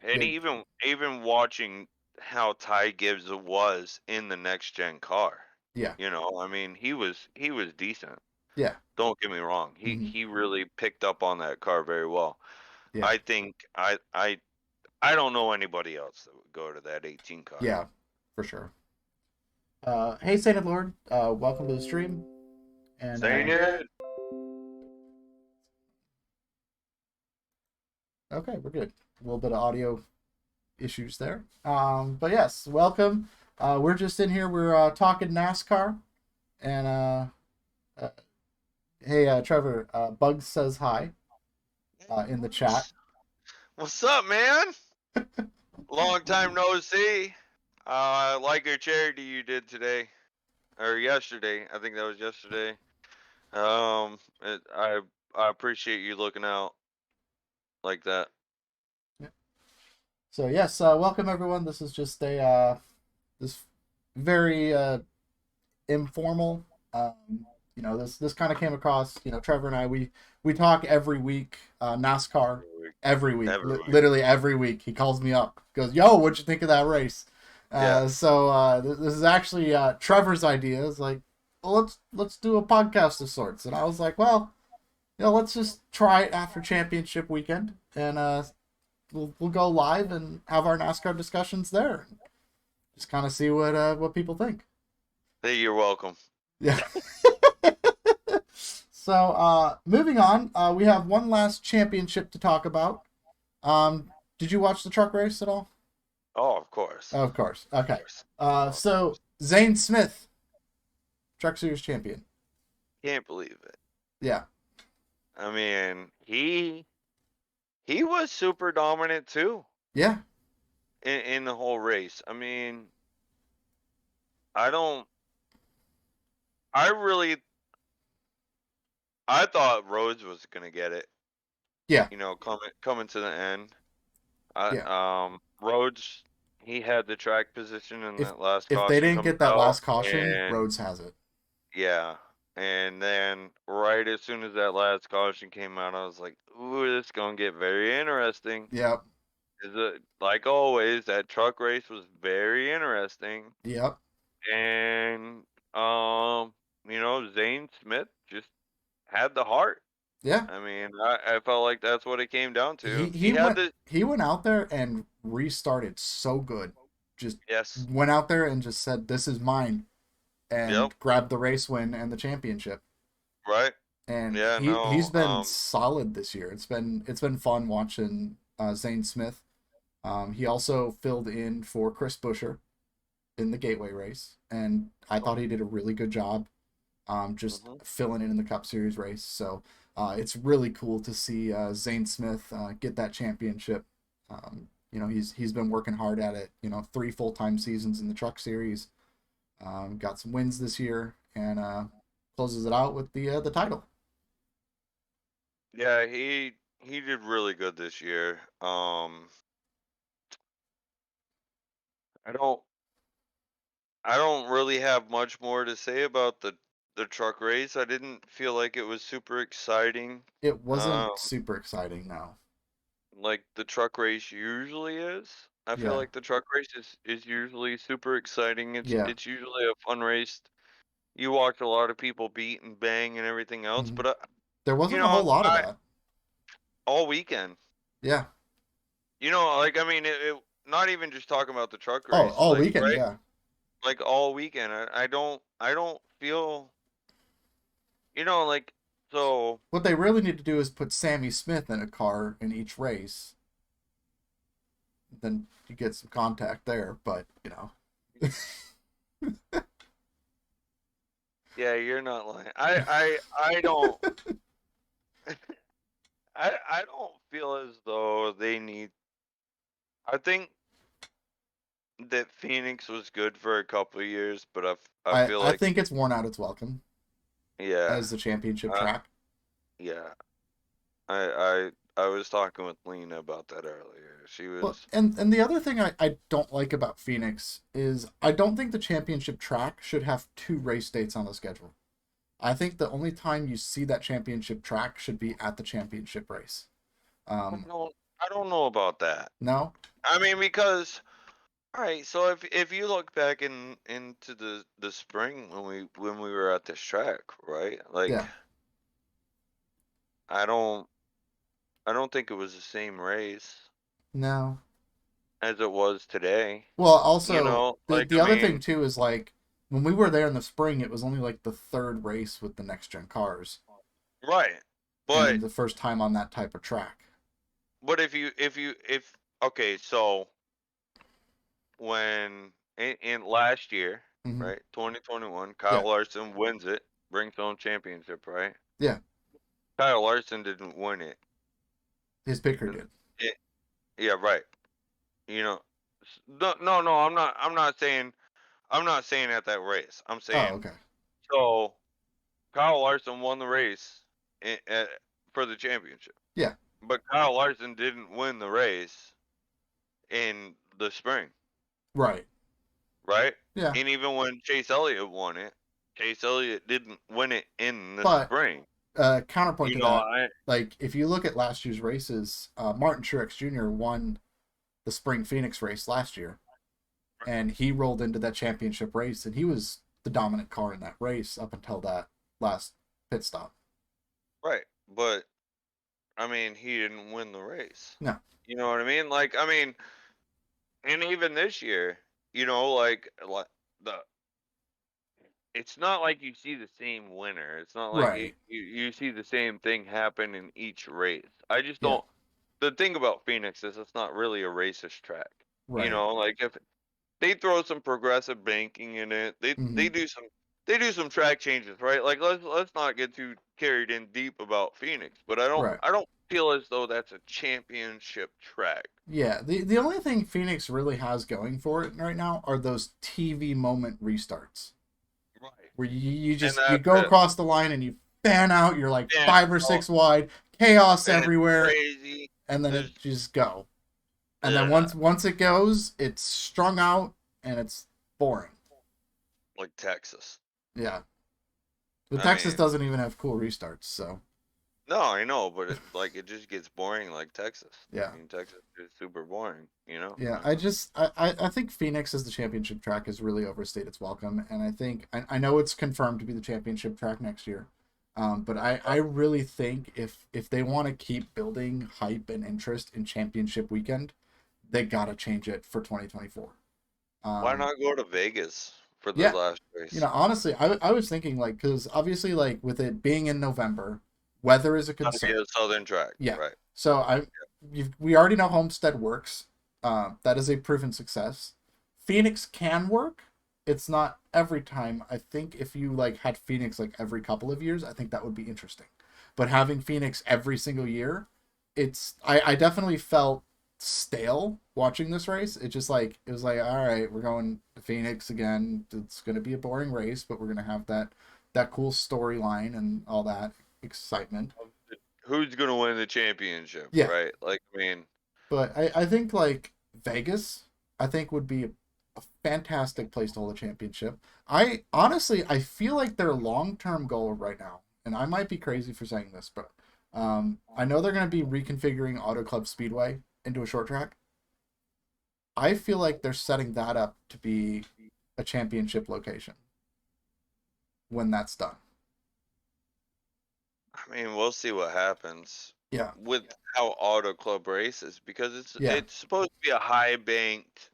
and Yeah. even watching how Ty Gibbs was in the next gen car, Yeah. I mean, he was decent. Yeah. Don't get me wrong. He Hmm. he really picked up on that car very well. Yeah. I think I don't know anybody else that would go to that 18 car. Yeah. For sure. Hey, Sainted Lord. Welcome to the stream. And Saying it. okay, we're good. A little bit of audio issues there. But yes, welcome. We're just in here. We're talking NASCAR, and uh, hey, Trevor. Bugs says hi in the chat. What's up, man? Long time no see. I like your charity you did today or yesterday. I think that was yesterday. I appreciate you looking out like that. So yes, welcome everyone. This is just a this very informal. This kind of came across. Trevor and I we talk every week NASCAR. week. every week, Every week. literally every week. He calls me up, goes, "Yo, what'd you think of that race?" Yeah. This is actually Trevor's idea. It's like, well, let's do a podcast of sorts, and I was like, well, let's just try it after championship weekend, and we'll go live and have our NASCAR discussions there. Just kind of see what people think. Hey, you're welcome. Yeah. So moving on, we have one last championship to talk about. Did you watch the truck race at all? Oh, of course. Oh, of course. Of Okay. course. Of So course. Zane Smith, Truck Series champion. Can't believe it. Yeah. I mean, he was super dominant too Yeah. in the whole race. I mean, I don't. I really. I thought Rhodes was gonna get it. Yeah. Coming to the end. I Yeah. Rhodes, he had the track position in If that last if they caution didn't coming get that out, last caution, and Rhodes has it. yeah, and then right as soon as that last caution came out, I was like, "Ooh, this gonna get very interesting." Yep. Is it like always? That truck race was very interesting, Yep. and Zane Smith just had the heart. Yeah. I mean, I felt like that's what it came down He to. He he had went the he went out there and restarted so good. Just yes, went out there and just said, "This is mine," yep, and grabbed the race win and the championship. right, And yeah, he's no, been solid this year. It's been fun watching Zane Smith. He also filled in for Chris Buescher in the Gateway race, and I thought he did a really good job, just hmm filling in the Cup Series race. So it's really cool to see Zane Smith get that championship. He's been working hard at it. 3 full-time seasons in the Truck Series. Got some wins this year, and closes it out with the title. yeah, he did really good this year. I don't I don't really have much more to say about the truck race. I didn't feel like it was super exciting. It Um, wasn't super exciting, no. like the truck race usually is. I feel Yeah, like the truck race is usually super exciting. It's yeah. it's usually a fun race. You watch a lot of people beat and bang and everything else, Hmm. but There wasn't a whole lot of I that. all weekend. Yeah. Like I mean, not even just talking about the truck Oh, race, all like weekend, right, yeah. like all weekend. I don't feel, like so. What they really need to do is put Sammy Smith in a car in each race. Then you get some contact there, but Yeah, you're not lying. I don't I don't feel as though they need. I think that Phoenix was good for a couple of years, but I I feel I like think it's worn out its welcome yeah, as the championship uh, track. yeah. I was talking with Lena about that earlier. She But was and the other thing I don't like about Phoenix is I don't think the championship track should have 2 race dates on the schedule. I think the only time you see that championship track should be at the championship race. I Um, don't I don't know about that. no, I mean because all right, so if you look back into the spring when we were at this track, right? Like yeah, I don't I don't think it was the same race no. as it was today. Well, also the Like the I other thing mean, too is like when we were there in the spring, it was only like the third race with the next gen cars right. But and the first time on that type of track. if okay, so when in last year, Hmm. right, 2021, Kyle Yeah, Larson wins it, brings home championship, right? yeah. Kyle Larson didn't win it. His picker did. It yeah, right. You know, no, no, no. I'm not saying at that race. I'm Oh, saying okay. so. Kyle Larson won the race for the championship, Yeah, but Kyle Larson didn't win the race in the spring, right. right? Yeah, And even when Chase Elliott won it, Chase Elliott didn't win it in the but spring. Counterpoint You to know, that, like if you look at last year's races, Martin Truex Jr. won the Spring Phoenix race last year, and he rolled into that championship race, and he was the dominant car in that race up until that last pit stop. right, but I mean, he didn't win the race. No, You know what I mean? Like, I mean, and even this year, like the it's not like you see the same winner. It's not like right, you see the same thing happen in each race. I just yeah, don't. The thing about Phoenix is it's not really a racist track. You right, know, like if they throw some progressive banking in it, mm-hmm. they do some track changes, right? Like let's not get too carried in deep about Phoenix, but Right. I don't feel as though that's a championship track. Yeah, the only thing Phoenix really has going for it right now are those TV moment restarts Right. where you And just you that's go it. across the line and you fan out, you're like And 5 or 6 wide, chaos and it's everywhere, crazy. and then There's it just go. And then yeah, once it goes, it's strung out and it's boring. like Texas. Yeah. But I Texas mean, doesn't even have cool restarts, so no, I know, but it just gets boring like Texas. yeah. I mean, Texas is super boring, you know? Yeah, I think Phoenix as the championship track has really overstayed its welcome, and I know it's confirmed to be the championship track next year, but I really think if they want to keep building hype and interest in championship weekend, they gotta change it for 2024. Why Um, not go to Vegas for the yeah, last race? honestly, I was thinking like because obviously like with it being in November, weather is a Gotta be concern. a southern track, Yeah. right? So we already know Homestead works. That is a proven success. Phoenix can work. It's not every time. I think if you like had Phoenix like every couple of years, I think that would be interesting. But having Phoenix every single year, I definitely felt stale watching this race. It was like all right, we're going to Phoenix again. It's gonna be a boring race, but we're gonna have that cool storyline and all that excitement. Who's gonna win the championship, Yeah, right? Like, I mean, but I think like Vegas, I think would be a fantastic place to hold a championship. I honestly I feel like their long term goal right now, and I might be crazy for saying this, but I know they're going to be reconfiguring Auto Club Speedway into a short track. I feel like they're setting that up to be a championship location when that's done. we'll see what happens Yeah, with how Auto Club races because yeah. it's supposed to be a high banked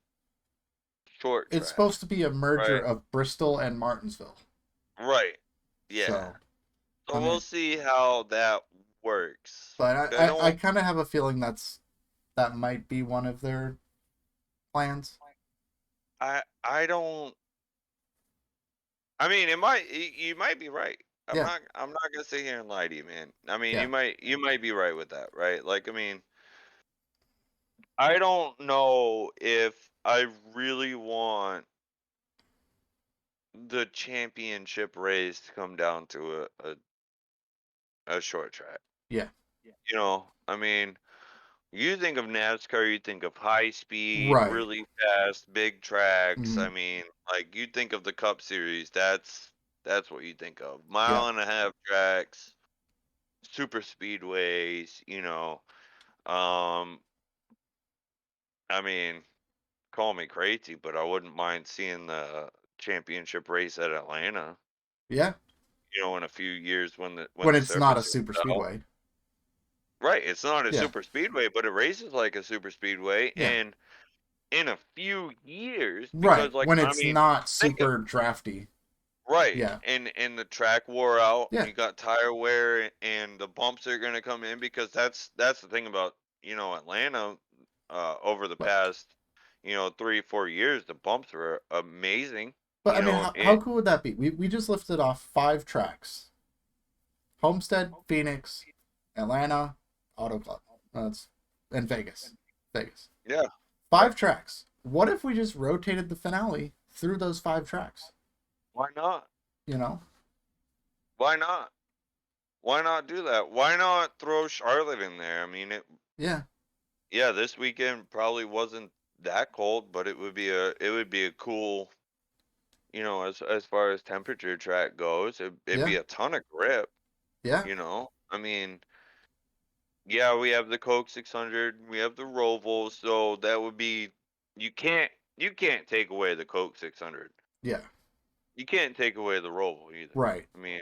short It's track, supposed to be a merger right? of Bristol and Martinsville. Right. Yeah. So I So we'll mean, see how that works. but I I don't. kind of have a feeling that might be one of their plans. I don't. I mean, it might. You might be right. Yeah, I'm not gonna sit here and lie to you, man. I mean, yeah, you might be right with that, right? Like, I mean, I don't know if I really want the championship race to come down to a short track. yeah. You know, I mean, you think of NASCAR, you think of high speed, Right. really fast, big tracks. I Hmm. mean, like you think of the Cup Series, that's what you think of. Yeah, Mile and a half tracks, super speedways, Um, I mean, call me crazy, but I wouldn't mind seeing the championship race at Atlanta, yeah. in a few years when When the it's not a surface is super out. speedway. Right, it's not a Yeah, super speedway, but it races like a super speedway, yeah. and in a few years, Right. because like When I it's mean, not think super drafty. right, Yeah, and the track wore out, and yeah. you got tire wear, and the bumps are gonna come in because that's the thing about Atlanta. Over the But past 3 4 years, the bumps were amazing. I mean, how And cool would that be? We just lifted off 5 tracks: Homestead, Phoenix, Atlanta, Auto Club. That's and Vegas. Vegas. yeah, right. 5 tracks. What if we just rotated the finale through those 5 tracks? Why not? You know? Why not? Why not do that? Why not throw Charlotte in there? I mean, Yeah, yeah, this weekend probably wasn't that cold, but it would be a cool, as far as temperature track goes. It'd yeah. be a ton of grip. Yeah. I mean, yeah, we have the Coke 600, we have the Roval, so that would be you can't you can't take away the Coke 600. Yeah. You can't take away the Roval either. Right. I mean,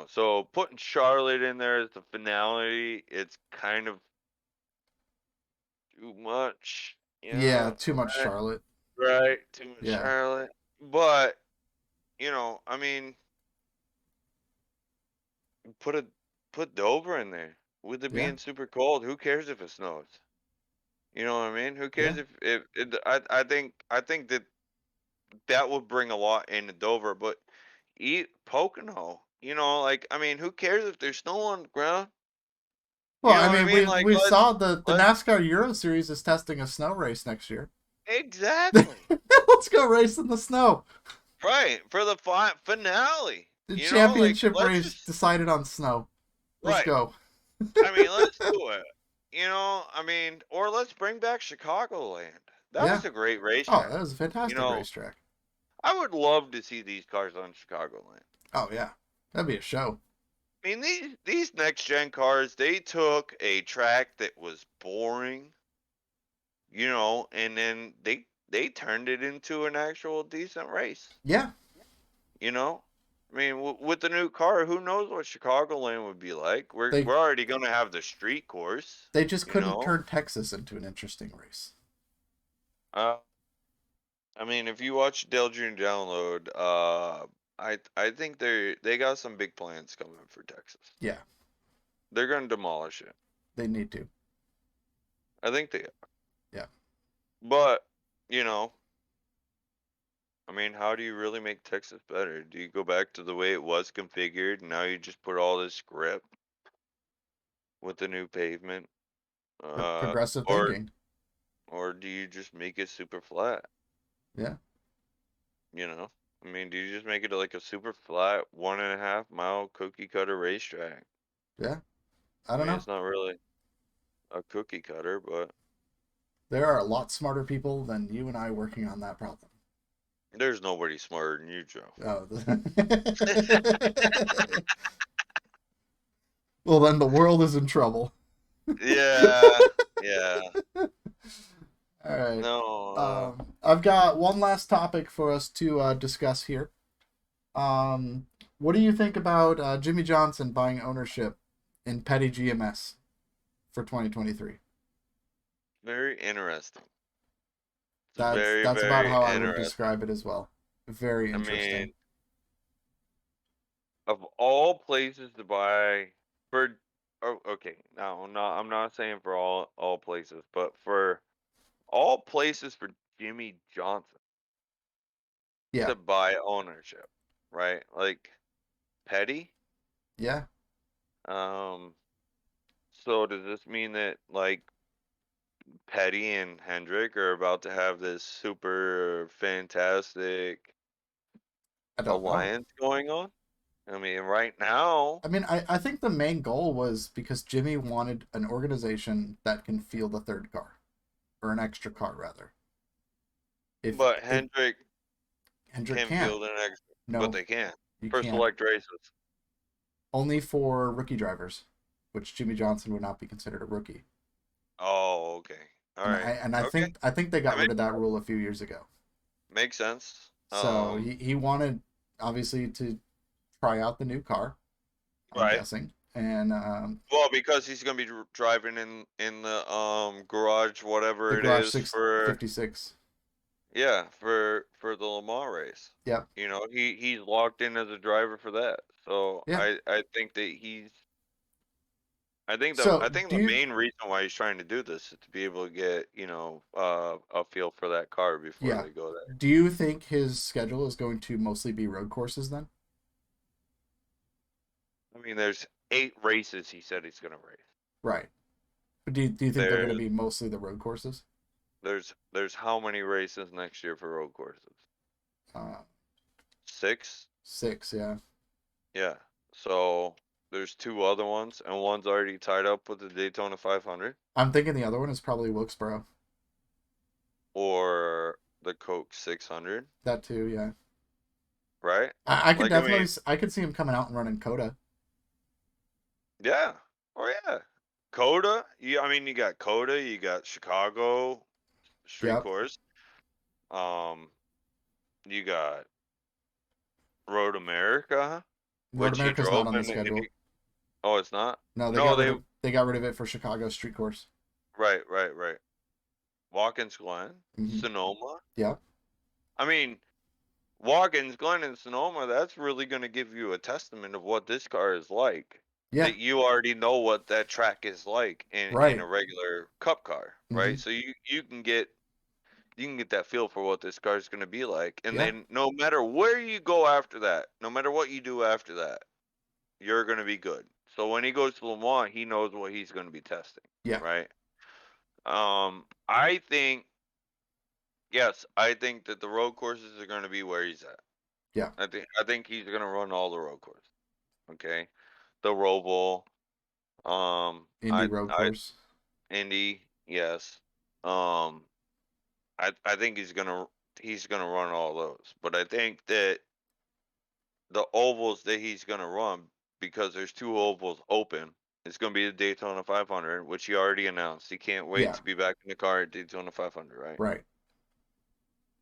so putting Charlotte in there as the finale, it's kind of too much. Yeah. Yeah, Too much right, Charlotte. right, too much Yeah. Charlotte. But, I mean, put a put Dover in there. With it Yeah. being super cold, who cares if it snows? You know what I mean? Who Yeah. cares if it, I think that would bring a lot into Dover, but eat Pocono. Like I mean, who cares if there's snow on the ground? Well, You I know what I mean, mean? Like we let's saw the let NASCAR Euro Series is testing a snow race next year. exactly Let's go race in the snow. right for the finale. The Like championship let's race just decided on snow. Let's right. go. I mean, let's do it. I mean, or let's bring back Chicagoland. That Yeah. was a great Oh, racetrack. that was a You fantastic know, racetrack. I would love to see these cars on Chicagoland. Oh yeah, that'd be a show. I mean, these next gen cars, they took a track that was boring, and then they turned it into an actual decent race. Yeah, You know, I mean, with the new car, who knows what Chicagoland would be like? We're they we're already gonna have the street course. they just You couldn't know, turn Texas into an interesting race. uh, I mean, if you watch Dale Jr. Download, I think they got some big plans coming for Texas. Yeah, They're gonna demolish it. they need to. I think they, Yeah, but you know. I mean, how do you really make Texas better? Do you go back to the way it was configured and now you just put all this grip with the new pavement? Uh, progressive or thinking. or do you just make it super flat? Yeah, You know? I mean, do you just make it like a super flat 1.5 mile cookie cutter racetrack? yeah. I I don't mean, know. it's not really a cookie cutter, but There are a lot smarter people than you and I working on that problem. there's nobody smarter than you, Joe. Oh. Well, then the world is in trouble. Yeah, yeah. All right. No, I've got one last topic for us to discuss here. What do you think about Jimmy Johnson buying ownership in Petty GMS for 2023? very interesting. It's That's very, that's about very how I would interesting. describe it as well. Very I interesting. mean, of all places to buy for oh, okay, no, I'm not saying for all places, but for all places for Jimmy Johnson Yeah, to buy ownership, right? Like Petty. yeah. Um, so does this mean that like Petty and Hendrick are about to have this super fantastic I don't know. alliance going on? I mean, right now, I mean, I think the main goal was because Jimmy wanted an organization that can field a third car or an extra car rather. but If Hendrick Hendrick can can't, field an extra, but no, they can you for can't. select races. Only for rookie drivers, which Jimmy Johnson would not be considered a rookie. Oh, okay. All And right. Okay. I think they That got rid of that rule a few years ago. makes sense. So he wanted obviously to try out the new car. I'm Right. guessing, and Well, because he's gonna be driving in the garage, the whatever it Garage is Six for 56. yeah for the Le Mans race. Yep. He's locked in as a driver for that. So Yeah. I think that I So think do the you? main reason why he's trying to do this is to be able to get a feel for that car before Yeah. they go there. Do you think his schedule is going to mostly be road courses then? I mean, there's 8 races he said he's gonna race. Right. But do you think they're going to There's be mostly the road courses? there's how many races next year for road courses? Uh, 6? 6. Yeah. Yeah. So there's 2 other ones, and one's already tied up with the Daytona 500 I'm thinking the other one is probably Wilkesboro. or the Coke 600, That too. Yeah. right? I could Like I definitely mean, I could see him coming out and running Coda. Yeah. Oh yeah. Coda. I mean, you got Coda. You got Chicago Street Yep. Course. Um, you got Road America, Road which he America's not drove on the in. schedule. Oh, it's not. No, No, they. they got rid of it for Chicago Street Course. Right, right, right. Watkins Glen, Hmm. Sonoma. Yeah. I mean, Watkins Glen and Sonoma. That's really going to give you a testament of what this car is like. Yeah. That you already know what that track is like in Right. a regular Cup car, right? Hmm. So you can get that feel for what this car is going to be like. And Yeah. then no matter where you go after that, no matter what you do after that, you're going to be good. So when he goes to Le Mans, he knows what he's going to be testing, Yeah. right? I think yes, I think that the road courses are going to be where he's at. Yeah. I think he's going to run all the road courses. Okay, the Roval, Indy Road I Course. Indy, yes. Um, I think he's gonna run all those, but I think that the ovals that he's gonna run, because there's two ovals open, is gonna be the Daytona 500, which he already announced. He can't wait Yeah. to be back in the car at Daytona 500, right? Right.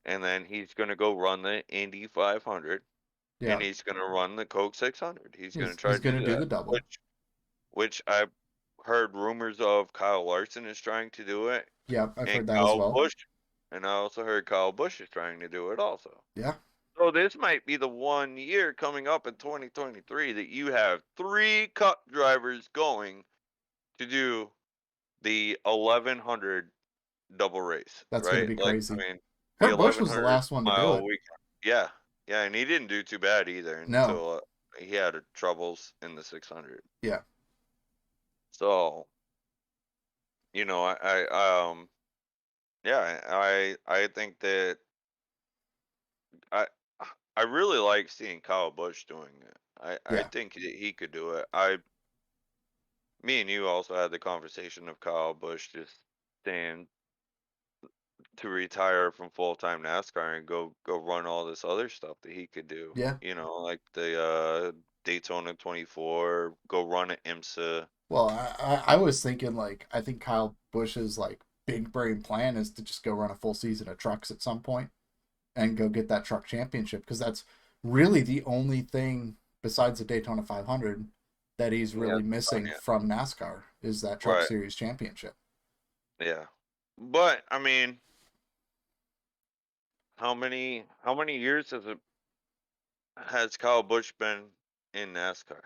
And then he's gonna go run the Indy 500, and Yeah. he's gonna run the Coke 600. He's gonna try He's to gonna do do that, the double. which I've heard rumors of Kyle Larson is trying to do it, Yep. I've and heard that as Kyle well. Busch, and I also heard Kyle Busch is trying to do it also. Yeah. So this might be the one year coming up in 2023 that you have three Cup drivers going to do the 1100 double race, That's gonna right? be Like, crazy. I mean, the Kurt Busch was the 1100 last one to do mile it. weekend. Yeah, yeah, and he didn't do too bad either No. until he had troubles in the 600. Yeah. So yeah, I think that I I really like seeing Kyle Busch doing it. I Yeah. think that he could do it. Me and you also had the conversation of Kyle Busch just saying to retire from full time NASCAR and go run all this other stuff that he could do. Yeah. Like the Daytona 24, go run at IMSA. Well, I was thinking like I think Kyle Busch's like big brain plan is to just go run a full season of trucks at some point and go get that truck championship because that's really the only thing besides the Daytona 500 that he's He really hasn't done missing yet. from NASCAR is that truck Right. series championship. Yeah. But I mean, how many years has Kyle Busch been in NASCAR?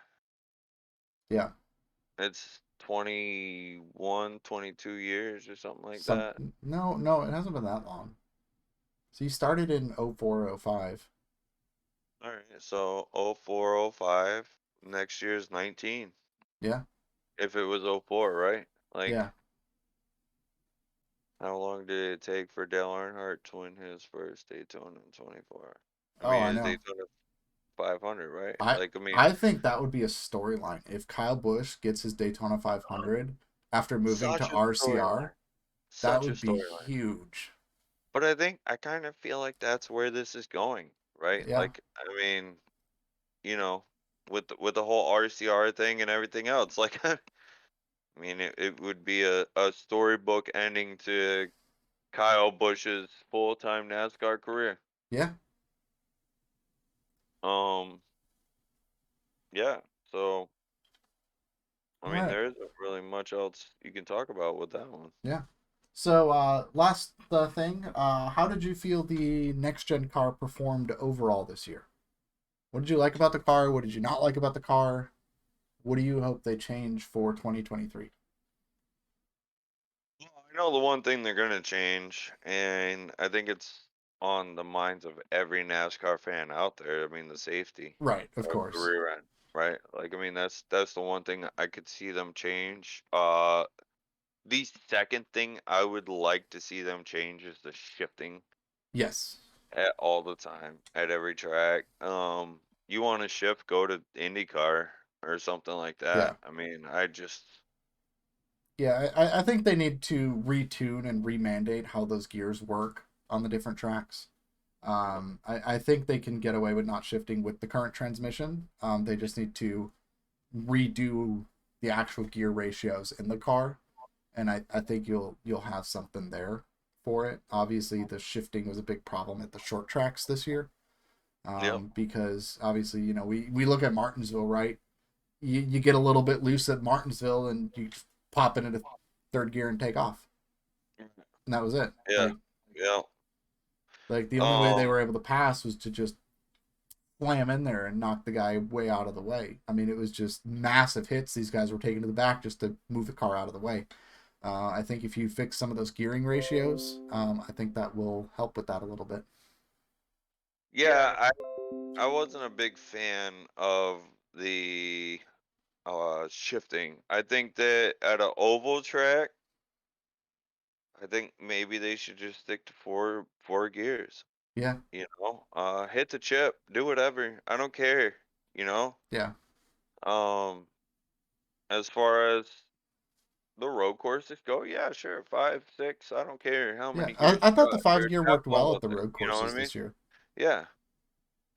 Yeah. It's 21, 22 years or something like Some that. no, it hasn't been that long. So he started in 04, 05. All right, so 04, 05. Next year's 19. Yeah. If it was 04, right? Like, Yeah. how long did it take for Dale Earnhardt to win his first Daytona in 24? I Oh, mean, I his know. Daytona 500, right? I Like, I mean, I think that would be a storyline if Kyle Busch gets his Daytona 500 after moving to such a storyline. RCR. That Such a would be storyline. huge. But I kind of feel like that's where this is going, right? Yeah. Like, I mean, you know, with the whole RCR thing and everything else, like, I mean, it would be a storybook ending to Kyle Busch's full-time NASCAR career. Yeah. Um, yeah. So, I All mean, right. there isn't really much else you can talk about with that one. Yeah. So, last thing, how did you feel the next gen car performed overall this year? What did you like about the car? What did you not like about the car? What do you hope they change for 2023? Well, I know the one thing they're gonna change, and I think it's on the minds of every NASCAR fan out there. I mean, the safety Right, of of the course. rear end, right? Like, I mean, that's the one thing I could see them change. The second thing I would like to see them change is the shifting Yes. at all the time at every track. You want to shift, go to IndyCar or something like Yeah. that. I mean, I just Yeah, I think they need to retune and remandate how those gears work on the different tracks. I think they can get away with not shifting with the current transmission. They just need to redo the actual gear ratios in the car, and I think you'll have something there for it. Obviously, the shifting was a big problem at the short tracks this year, Yep. because obviously we look at Martinsville, right? You get a little bit loose at Martinsville and you pop it into third gear and take off, and that was it. Yeah. Yeah. Like the only way they Um. were able to pass was to just slam in there and knock the guy way out of the way. I mean, it was just massive hits these guys were taking to the back just to move the car out of the way. I think if you fix some of those gearing ratios, I think that will help with that a little bit. Yeah. I wasn't a big fan of the shifting. I think that at an oval track, I think maybe they should just stick to four gears. Yeah, Hit the chip, do whatever. I don't care. You know. yeah, Um. As far as the road courses go, yeah, sure, 5, 6. I don't care how yeah. many I, gears I you thought the got, five dude. gear Have worked fun well at with the it. road You know what courses I mean? this year. Yeah.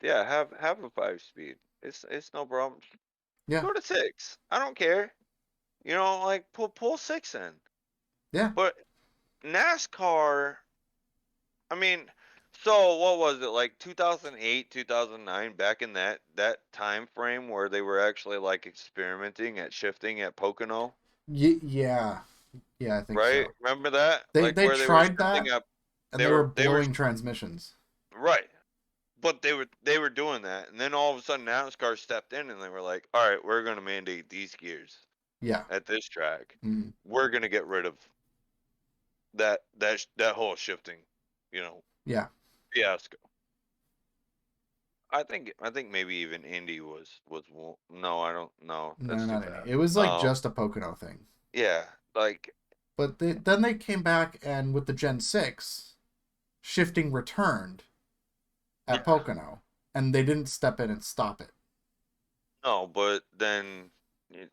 Yeah, have a 5 speed. It's no problem. Yeah, Go to 6. I don't care. Like pull 6 in. yeah. But NASCAR, I mean, so what was it like 2008, 2009 back in that time frame where they were actually like experimenting at shifting at Pocono, Yeah, yeah. I think right? so. Remember that? They Like they where they were tried shifting that up and they they were were blowing transmissions. right. But they were doing that, and then all of a sudden NASCAR stepped in and they were like, "All right, we're going to mandate these gears Yeah, at this track. mm, We're going to get rid of that whole shifting, you know, yeah. fiasco." I think maybe even Indy no, I don't know. No, That's too not any. fast. It was like just a Pocono thing. Yeah, like But then they came back and with the Gen 6, shifting returned at yeah, Pocono, and they didn't step in and stop it. no, but then it,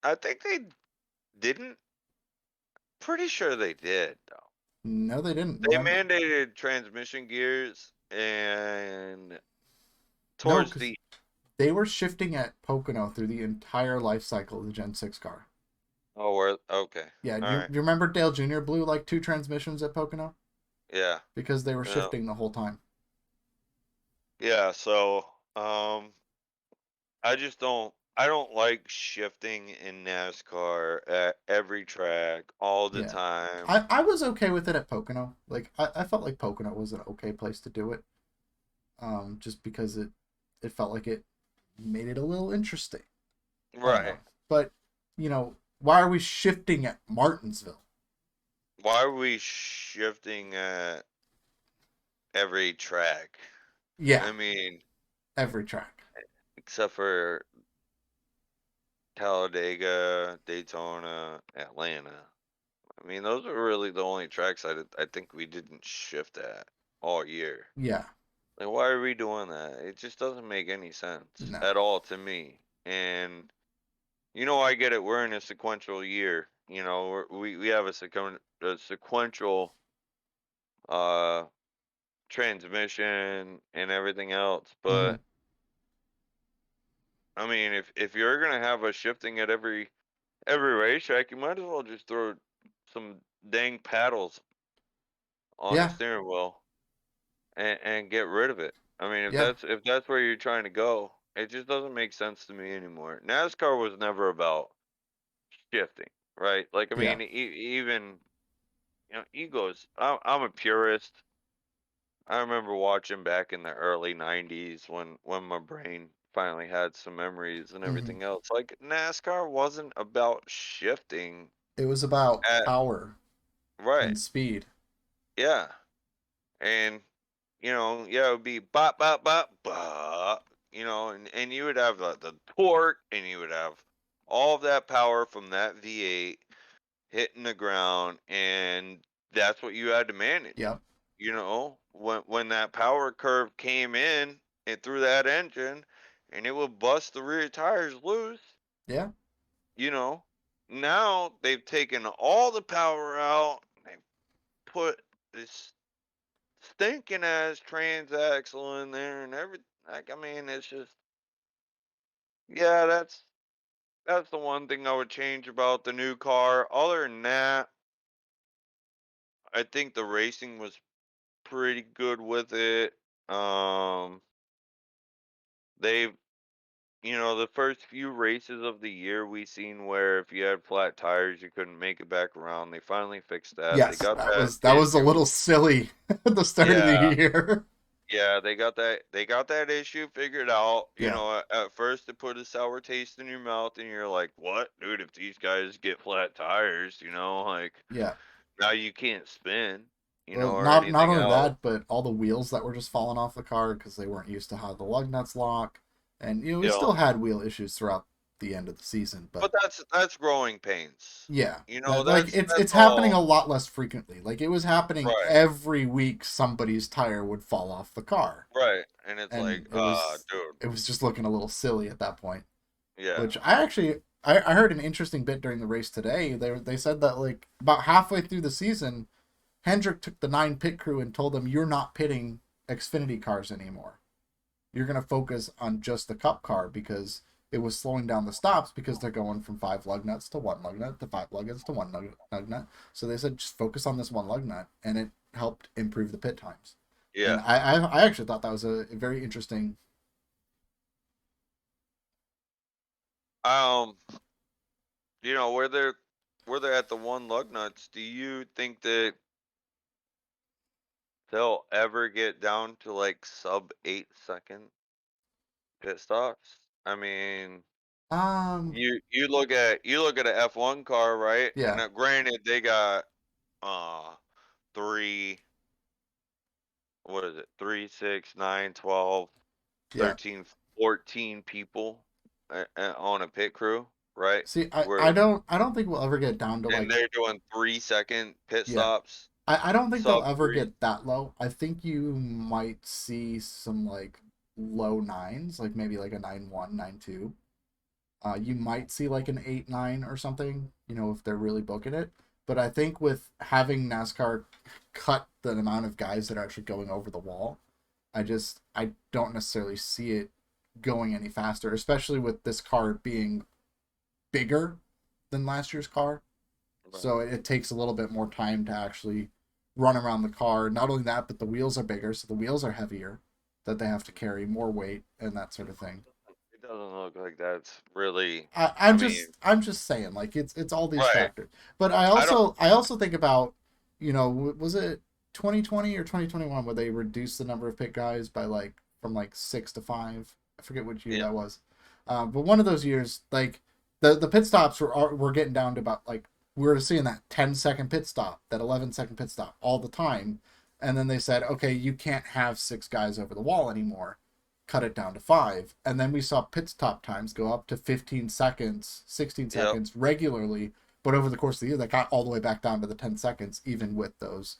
I think they didn't. Pretty sure they did though. No, they didn't. They Remember? mandated transmission gears and No, towards because the they were shifting at Pocono through the entire life cycle of the Gen 6 car. oh, we're okay. Yeah, All right. do you remember Dale Jr. blew like two transmissions at Pocono? Yeah. Because they were Yeah. shifting the whole time. Yeah, so I don't like shifting in NASCAR at every track all the Yeah. time. I was okay with it at Pocono. Like I felt like Pocono was an okay place to do it. Just because it felt like it made it a little interesting. I don't Right. know. But, why are we shifting at Martinsville? Why are we shifting at every track? Yeah, I mean, every track. except for Talladega, Daytona, Atlanta. I mean, those are really the only tracks I think we didn't shift at all year. Yeah. Like, why are we doing that? It just doesn't make any sense No. at all to me. And I get it. We're in a sequential year. We have a sequential uh transmission and everything else. Hmm. But I mean, if you're gonna have us shifting at every racetrack, you might as well just throw some dang paddles on the Yeah. steering wheel and get rid of it. I mean, if Yeah. that's where you're trying to go, it just doesn't make sense to me anymore. NASCAR was never about shifting, right? Like, I Yeah. mean, even egos. I'm a purist. I remember watching back in the early '90s when my brain finally had some memories and Hmm. everything else. Like NASCAR wasn't about shifting It was about at power right. and speed. Yeah. And yeah, it would be bop bop bop bop, and you would have the torque, and you would have all of that power from that V8 hitting the ground, and that's what you had to manage. Yep. When that power curve came in and through that engine, and it would bust the rear tires loose. Yeah. You know, Now they've taken all the power out. They put this stinking ass transaxle in there and everything. Like, I mean, it's just, yeah, that's the one thing I would change about the new car. Other than that, I think the racing was pretty good with it. Um, they've the first few races of the year we seen where if you had flat tires you couldn't make it back around. They finally fixed that. They Yes, got that that was a issue. little silly at the start of the Yeah, year. yeah, they got that issue figured out. Yeah, At first it put a sour taste in your mouth and you're like, "What? Dude, if these guys get flat tires, like yeah. now you can't spin, Well, or not anything only else." that, but all the wheels that were just falling off the car because they weren't used to how the lug nuts lock, and we You know, still had wheel issues throughout the end of the season. But but that's growing pains. yeah, You know, that like that's it's happening all a lot less frequently. Like it was happening right. every week. Somebody's tire would fall off the car, Right. And it's and like, dude. it was just looking a little silly at that point. Yeah. Which I actually I heard an interesting bit during the race today. They said that like about halfway through the season, Hendrick took the 9 pit crew and told them, "You're not pitting Xfinity cars anymore. You're going to focus on just the Cup car because it was slowing down the stops because they're going from 5 lug nuts to 1 lug nut to 5 lug nuts to one lug nut. So they said just focus on this 1 lug nut, and it helped improve the pit times. And Yeah. I actually thought that was a very interesting. Um, where they're at the one lug nuts, do you think that they'll ever get down to like sub 8 second pit stops? I mean, Um, you look at a F1 car, right? And yeah, granted they got uh three what is it? 3, 6, 9, 12, yeah. 13, 14 people on a pit crew, right? See, Where I don't think we'll ever get down to and like they're doing 3-second pit yeah. stops, I don't think they'll sub ever 3. get that low. I think you might see some like low nines, like maybe like a 9-1, 9-2. You might see like an 8-9 or something, if they're really booking it. But I think with having NASCAR cut the amount of guys that are actually going over the wall, I don't necessarily see it going any faster, especially with this car being bigger than last year's car. Right. So it takes a little bit more time to actually run around the car. Not only that, but the wheels are bigger, so the wheels are heavier that they have to carry more weight and that sort of thing. It doesn't look like that's really I'm I mean, I'm just saying like it's all these right. factors. But I don't I also think about, was it 2020 or 2021 where they reduced the number of pit guys by like from like 6 to 5. I forget which year yeah, that was. But one of those years, like the pit stops were getting down to about like we were seeing that 10-second pit stop, that 11-second pit stop all the time. And then they said, okay, you can't have 6 guys over the wall anymore, cut it down to 5. And then we saw pit stop times go up to 15 seconds, 16 yep, seconds regularly. But over the course of the year, that got all the way back down to the 10 seconds, even with those,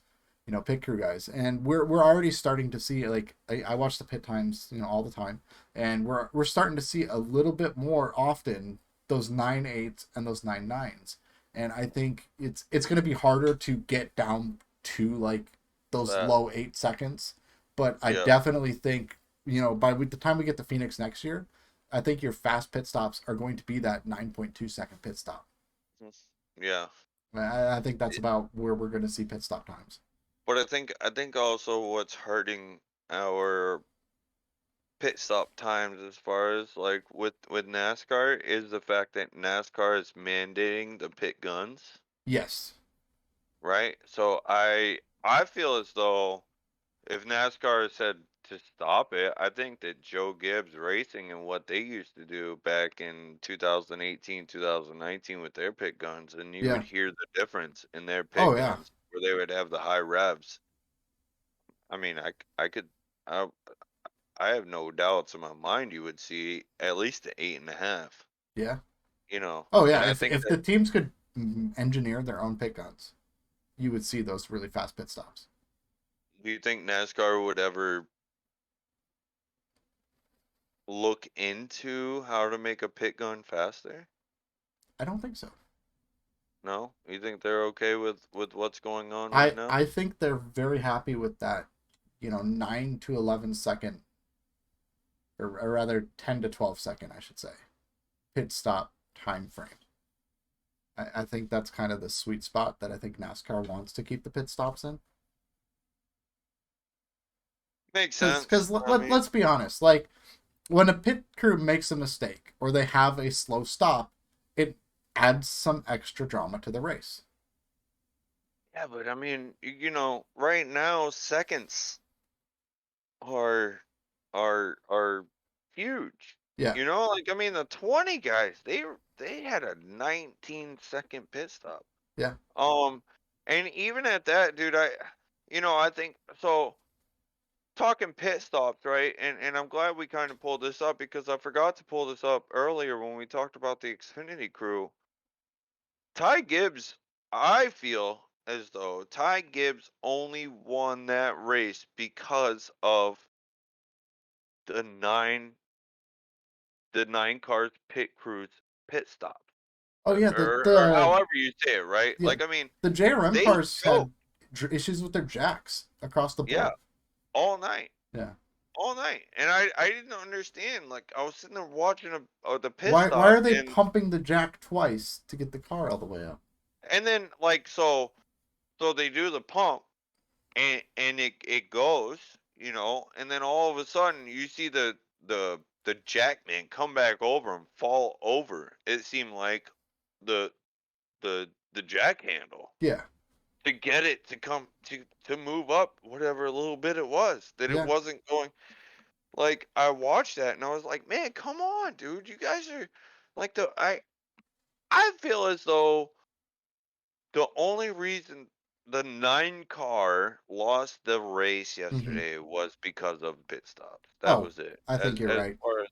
pit crew guys. And we're already starting to see, like, I watch the pit times, all the time. And we're starting to see a little bit more often those 9-8s and those 9-9s. And I think it's going to be harder to get down to like those that, low 8 seconds. But I yeah, definitely think by the time we get to Phoenix next year, I think your fast pit stops are going to be that 9.2 second pit stop. mm, yeah. I think that's about where we're going to see pit stop times. But I think also what's hurting our pit stop times as far as like with NASCAR is the fact that NASCAR is mandating the pit guns, Yes. right? So I feel as though if NASCAR said to stop it, I think that Joe Gibbs Racing and what they used to do back in 2018, 2019 with their pit guns, and you would Yeah. hear the difference in their Oh pit yeah. guns where they would have the high revs. I mean, I could, I, I have no doubts in my mind you would see at least the 8.5, Yeah. you know, Oh and yeah. I think If that, the teams could engineer their own pit guns, you would see those really fast pit stops. do you think NASCAR would ever look into how to make a pit gun faster? I don't think so. No? You think they're okay with what's going on right now? I think they're very happy with that, 9 to 11 second, or rather 10 to 12 second, I should say, pit stop time frame. I think that's kind of the sweet spot that I think NASCAR wants to keep the pit stops in. Makes Because sense. I mean, let's be honest, like when a pit crew makes a mistake or they have a slow stop, it adds some extra drama to the race. yeah, but I mean, right now seconds are are huge. Yeah, Like I mean, the 20 guys, they had a 19-second pit stop. yeah. Um, and even at that, dude, I think so. Talking pit stops, right? And I'm glad we kind of pulled this up because I forgot to pull this up earlier when we talked about the Xfinity crew. Ty Gibbs, I feel as though Ty Gibbs only won that race because of the nine the 9 cars pit crews pit stop. Oh yeah, Or however you say it, right? yeah Like I mean, the JRM they cars choked, had issues with their jacks across the yeah, board. all night. Yeah. All night. And I didn't understand. Like I was sitting there watching the pit Why stop are they and pumping the jack twice to get the car all the way up? then like so they do the pump and it goes, and then all of a sudden you see the jackman come back over and fall over. It seemed like the the jack handle Yeah, to get it to come to move up whatever little bit it was that it yeah. wasn't going. Like I watched that and I was like, man, come on, dude, you guys are like I feel as though the only reason the 9 car lost the race Hmm. yesterday was because of pit stops. That Oh, was it. I As think you're as right. far as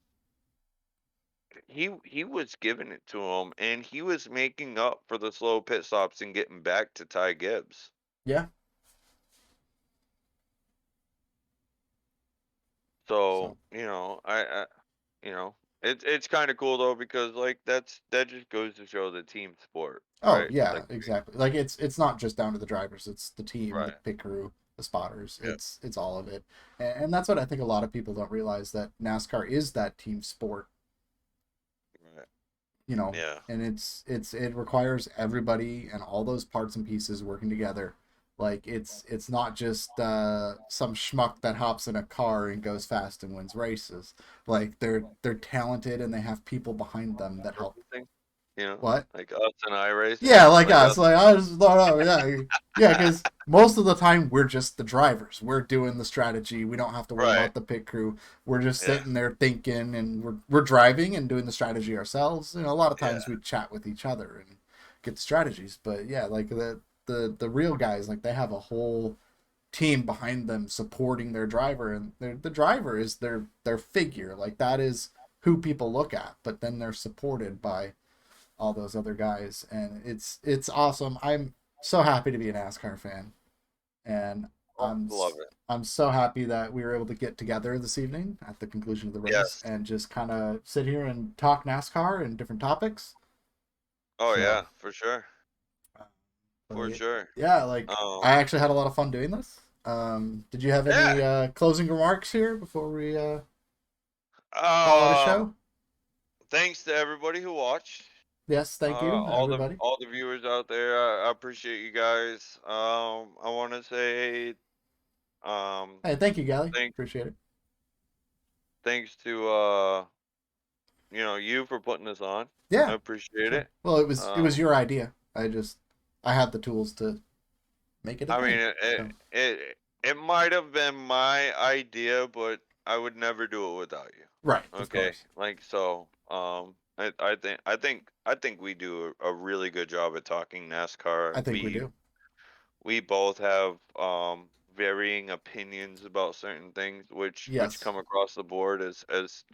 he was giving it to him, and he was making up for the slow pit stops and getting back to Ty Gibbs. Yeah. So So. it's kind of cool though because like that just goes to show the team sport, Oh right? yeah, Like, exactly. Like it's not just down to the drivers; it's the team, the right. pit crew, the spotters. Yeah. It's all of it, and that's what I think a lot of people don't realize, that NASCAR is that team sport. Right. You know, Yeah. and it requires everybody and all those parts and pieces working together. Like it's not just some schmuck that hops in a car and goes fast and wins races. Like they're talented and they have people behind them that help. Everything, What? like us and iRacing, Yeah, like like us. us. Like I just thought, oh yeah, yeah. Because most of the time we're just the drivers. We're doing the strategy. We don't have to worry Right. about the pit crew. We're just Yeah. sitting there thinking, and we're driving and doing the strategy ourselves. You know, a lot of Yeah. times we chat with each other and get the strategies. But yeah, like the real guys, like they have a whole team behind them supporting their driver, and the driver is their figure. Like that is who people look at. But then they're supported by all those other guys, and it's awesome. I'm so happy to be a NASCAR fan, and Oh, love it. I'm so happy that we were able to get together this evening at the conclusion of the race Yes. and just kind of sit here and talk NASCAR and different topics. Oh So, yeah, for sure. uh, For but sure. yeah, like Um. I actually had a lot of fun doing this. Did you have Yeah. any closing remarks here before we call it a Um. show? Thanks to everybody who watched. Yes, thank you, everybody. All the viewers out there. I appreciate you guys. I want to say Hey, thank you, Gally. thank Appreciate it. thanks to you for putting this on. I Yeah, appreciate sure. it. Well, it was Um. your idea. I had the tools to make it a I mean, thing. So it might have been my idea, but I would never do it without you. right, of Okay, course. like so. I think we do a really good job at talking NASCAR. I think we do. We both have varying opinions about certain things, which Yes. come across the board as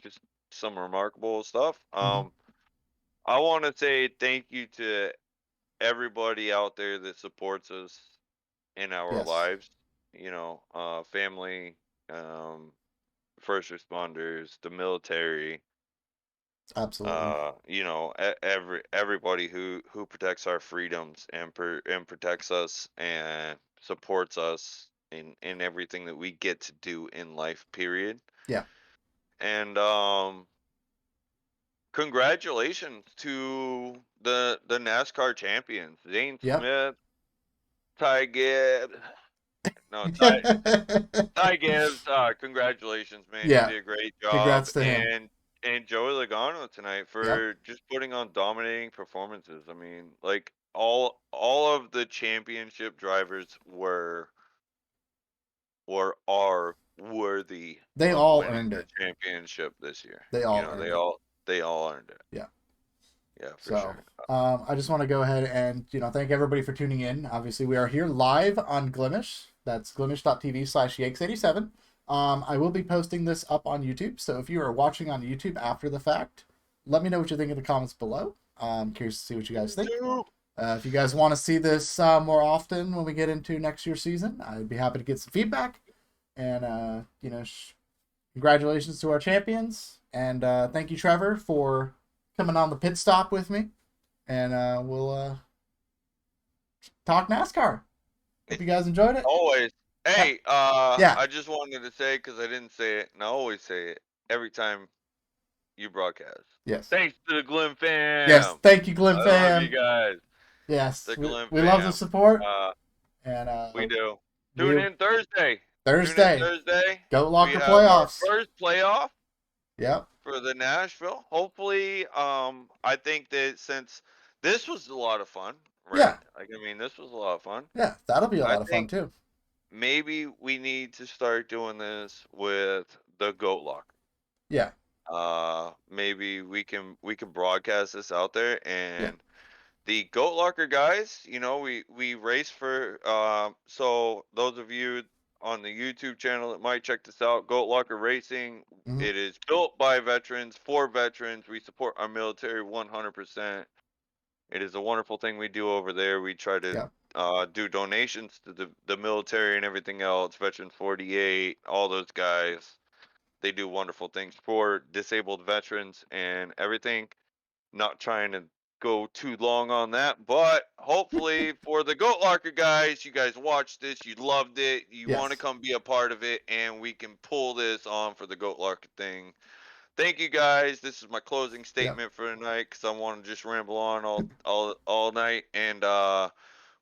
just some remarkable stuff. Hmm. I want to say thank you to everybody out there that supports us in our Yes. lives, family, um, first responders, the military, Absolutely. everybody who protects our freedoms and protects us and supports us in everything that we get to do in life. Period. Yeah. And congratulations to the NASCAR champions, Zane Yep. Smith, Ty Gibbs. No, Ty Gibbs. Congratulations, man. You Yeah. did a great job, Congrats to him. and Joey Logano tonight Yep. for just putting on dominating performances. I mean, like all of the championship drivers are worthy They of all winning earned the it. championship this year. They You all know, earned it. they all earned it. Yeah. Yeah, for So sure. I just want to go ahead and thank everybody for tuning in. Obviously, we are here live on Glimish. That's glimish.tv/yakes87. I will be posting this up on YouTube. So if you are watching on YouTube after the fact, let me know what you think in the comments below. I'm curious to see what you guys think. If you guys want to see this more often when we get into next year's season, I'd be happy to get some feedback. And congratulations to our champions, and thank you, Trevor, for coming on the pit stop with me. And we'll talk NASCAR. Hope you guys enjoyed it. Always. Hey, Yeah. I just wanted to say because I didn't say it, and I always say it every time you broadcast. Yes. Thanks to the Glim Yes. fam. Thank you, Glim I love you fam. guys. Yes. The Glim We love the fam. support. Uh, And we do. Tune we in Thursday. Tune in Thursday, Thursday. Goat We Locker have our playoffs. first playoff Yep. for the Nashville. Hopefully, I think that since this was a lot of fun, right? Yeah. Like, I mean, this was a lot of fun. Yeah. That'll be a I lot of fun think too. maybe we need to start doing this with the Goat Locker. Yeah. Maybe we can broadcast this out there, Yeah. and the Goat Locker guys, we race for so those of you on the YouTube channel that might check this out, Goat Locker Racing. Mm-hmm. It is built by veterans for veterans. We support our military 100%. It is a wonderful thing we do over there. We try to Yep. do donations to the military and everything else, Veteran 48, all those guys. They do wonderful things for disabled veterans and everything. Not trying to go too long on that, but hopefully for the Goat Locker guys, you guys watched this, you loved it, you want to Yes. come be a part of it, and we can pull this on for the Goat Locker thing. Thank you guys. This is my closing Yep. statement for tonight because I want to just ramble on all night, and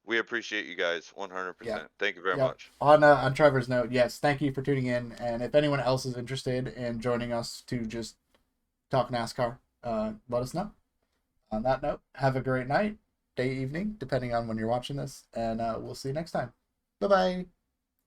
we appreciate you guys Yep. 100%. Thank you very Yep. much. On Trevor's note, yes, thank you for tuning in. And if anyone else is interested in joining us to just talk NASCAR, let us know. On that note, have a great night, day, evening, depending on when you're watching this, and we'll see you next time. Bye bye.